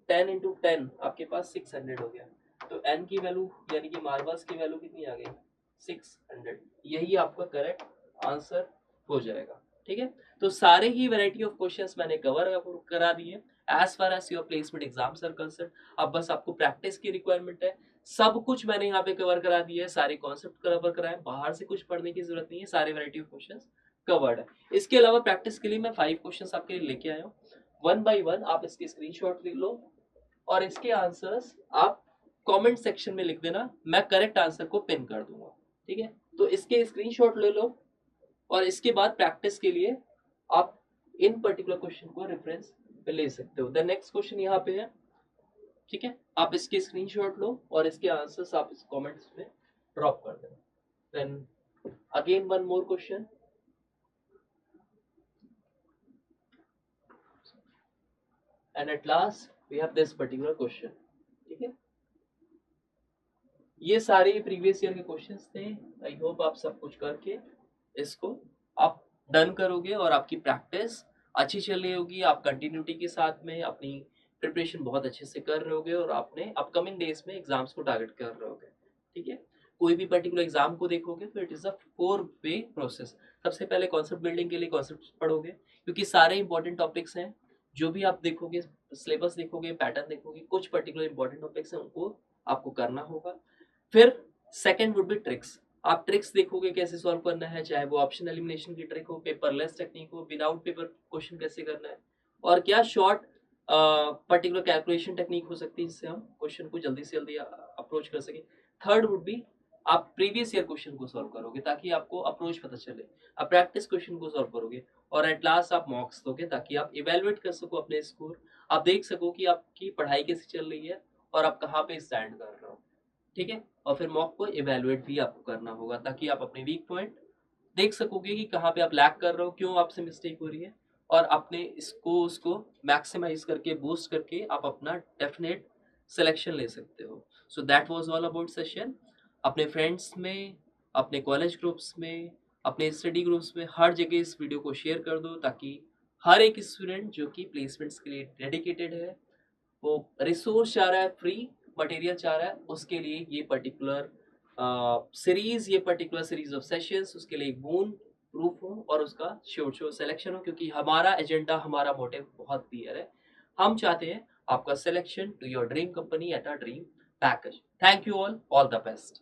10 इंटू 10 आपके पास 600 हो गया, तो n की वैल्यू यानी कि मार्बल्स की वैल्यू कितनी आ गई 600, यही आपका करेक्ट आंसर हो जाएगा। ठीक है, तो सारे ही वैरायटी ऑफ क्वेश्चंस मैंने कवर करा दिए as far as your placement exams are concern. अब बस आपको प्रैक्टिस की रिक्वायरमेंट है, सब कुछ मैंने यहाँ पे कवर करा दिया है, सारे कॉन्सेप्ट कवर कराए, बाहर से कुछ पढ़ने की जरूरत नहीं है, सारे वैरायटी ऑफ क्वेश्चंस कवर्ड है। इसके अलावा प्रैक्टिस के लिए मैं 5 क्वेश्चंस आपके लिए लेके आया हूँ, 1 by 1 आप इसके स्क्रीनशॉट ले लो, और इसके आंसर्स आप कमेंट सेक्शन में लिख देना, मैं करेक्ट आंसर को पिन कर दूंगा। ठीक है, तो इसके स्क्रीनशॉट ले लो, और इसके बाद प्रैक्टिस के लिए आप इन पर्टिकुलर क्वेश्चन को रेफरेंस पे ले सकते हो। द नेक्स्ट क्वेश्चन यहाँ पे है, ठीक है, आप इसके स्क्रीनशॉट लो और इसके आंसर्स आप इस कमेंट्स में ड्रॉप कर देना। Then again one more question, and at last we have this particular question. ठीक है, ये सारे प्रीवियस ईयर के क्वेश्चंस थे। आई होप आप सब कुछ करके इसको आप डन करोगे और आपकी प्रैक्टिस अच्छी चल रही होगी, आप कंटिन्यूटी के साथ में अपनी प्रिपरेशन बहुत अच्छे से कर रहे होगे, और आपने अपकमिंग डेज में एग्जाम्स को टारगेट कर रहे होगे। ठीक है, कोई भी पर्टिकुलर एग्जाम को देखोगे तो इट इज अ 4-वे प्रोसेस। सबसे पहले कॉन्सेप्ट बिल्डिंग के लिए कॉन्सेप्ट पढ़ोगे, क्योंकि सारे इंपॉर्टेंट टॉपिक्स हैं, जो भी आप देखोगे, सिलेबस देखोगे, पैटर्न देखोगे, कुछ पर्टिकुलर इंपॉर्टेंट टॉपिक्स हैं उनको आपको करना होगा। फिर सेकंड वुड बी ट्रिक्स, आप ट्रिक्स देखोगे कैसे सॉल्व करना है, चाहे वो ऑप्शन एलिमिनेशन की ट्रिक हो, पेपरलेस टेक्निक हो, विदाउट पेपर क्वेश्चन कैसे करना है, और क्या शॉर्ट पर्टिकुलर कैलकुलेशन टेक्निक हो सकती है जिससे हम क्वेश्चन को जल्दी से जल्दी अप्रोच कर सके। थर्ड वुड बी आप प्रीवियस ईयर क्वेश्चन को सॉल्व करोगे ताकि आपको अप्रोच पता चले, आप प्रैक्टिस क्वेश्चन को सॉल्व करोगे, और एट लास्ट आप मॉक्स दोगे ताकि आप इवेलुएट कर सको अपने स्कोर, आप देख सको कि आपकी पढ़ाई कैसे चल रही है और आप कहाँ पे स्टैंड कर रहे हो। ठीक है, और फिर मॉक को इवेलुएट भी आपको करना होगा ताकि आप अपने वीक पॉइंट देख सकोगे कि कहाँ पे आप लैक कर रहे हो, क्यों आपसे मिस्टेक हो रही है, और अपने इसको उसको मैक्सिमाइज करके बूस्ट करके आप अपना डेफिनेट सिलेक्शन ले सकते हो। So that was all about session. अपने फ्रेंड्स में, अपने कॉलेज ग्रुप्स में, अपने स्टडी ग्रुप्स में, हर जगह इस वीडियो को शेयर कर दो ताकि हर एक स्टूडेंट जो कि प्लेसमेंट्स के लिए डेडिकेटेड है, वो रिसोर्स चाह रहा है, फ्री मटेरियल चाह रहा है, उसके लिए ये पर्टिकुलर सीरीज, ये पर्टिकुलर सीरीज ऑफ सेशंस उसके लिए एक बून प्रूफ हो और उसका श्योर सिलेक्शन हो, क्योंकि हमारा एजेंडा, हमारा मोटिव बहुत क्लियर है, हम चाहते हैं आपका selection to your dream company at a dream package. Thank you all the best.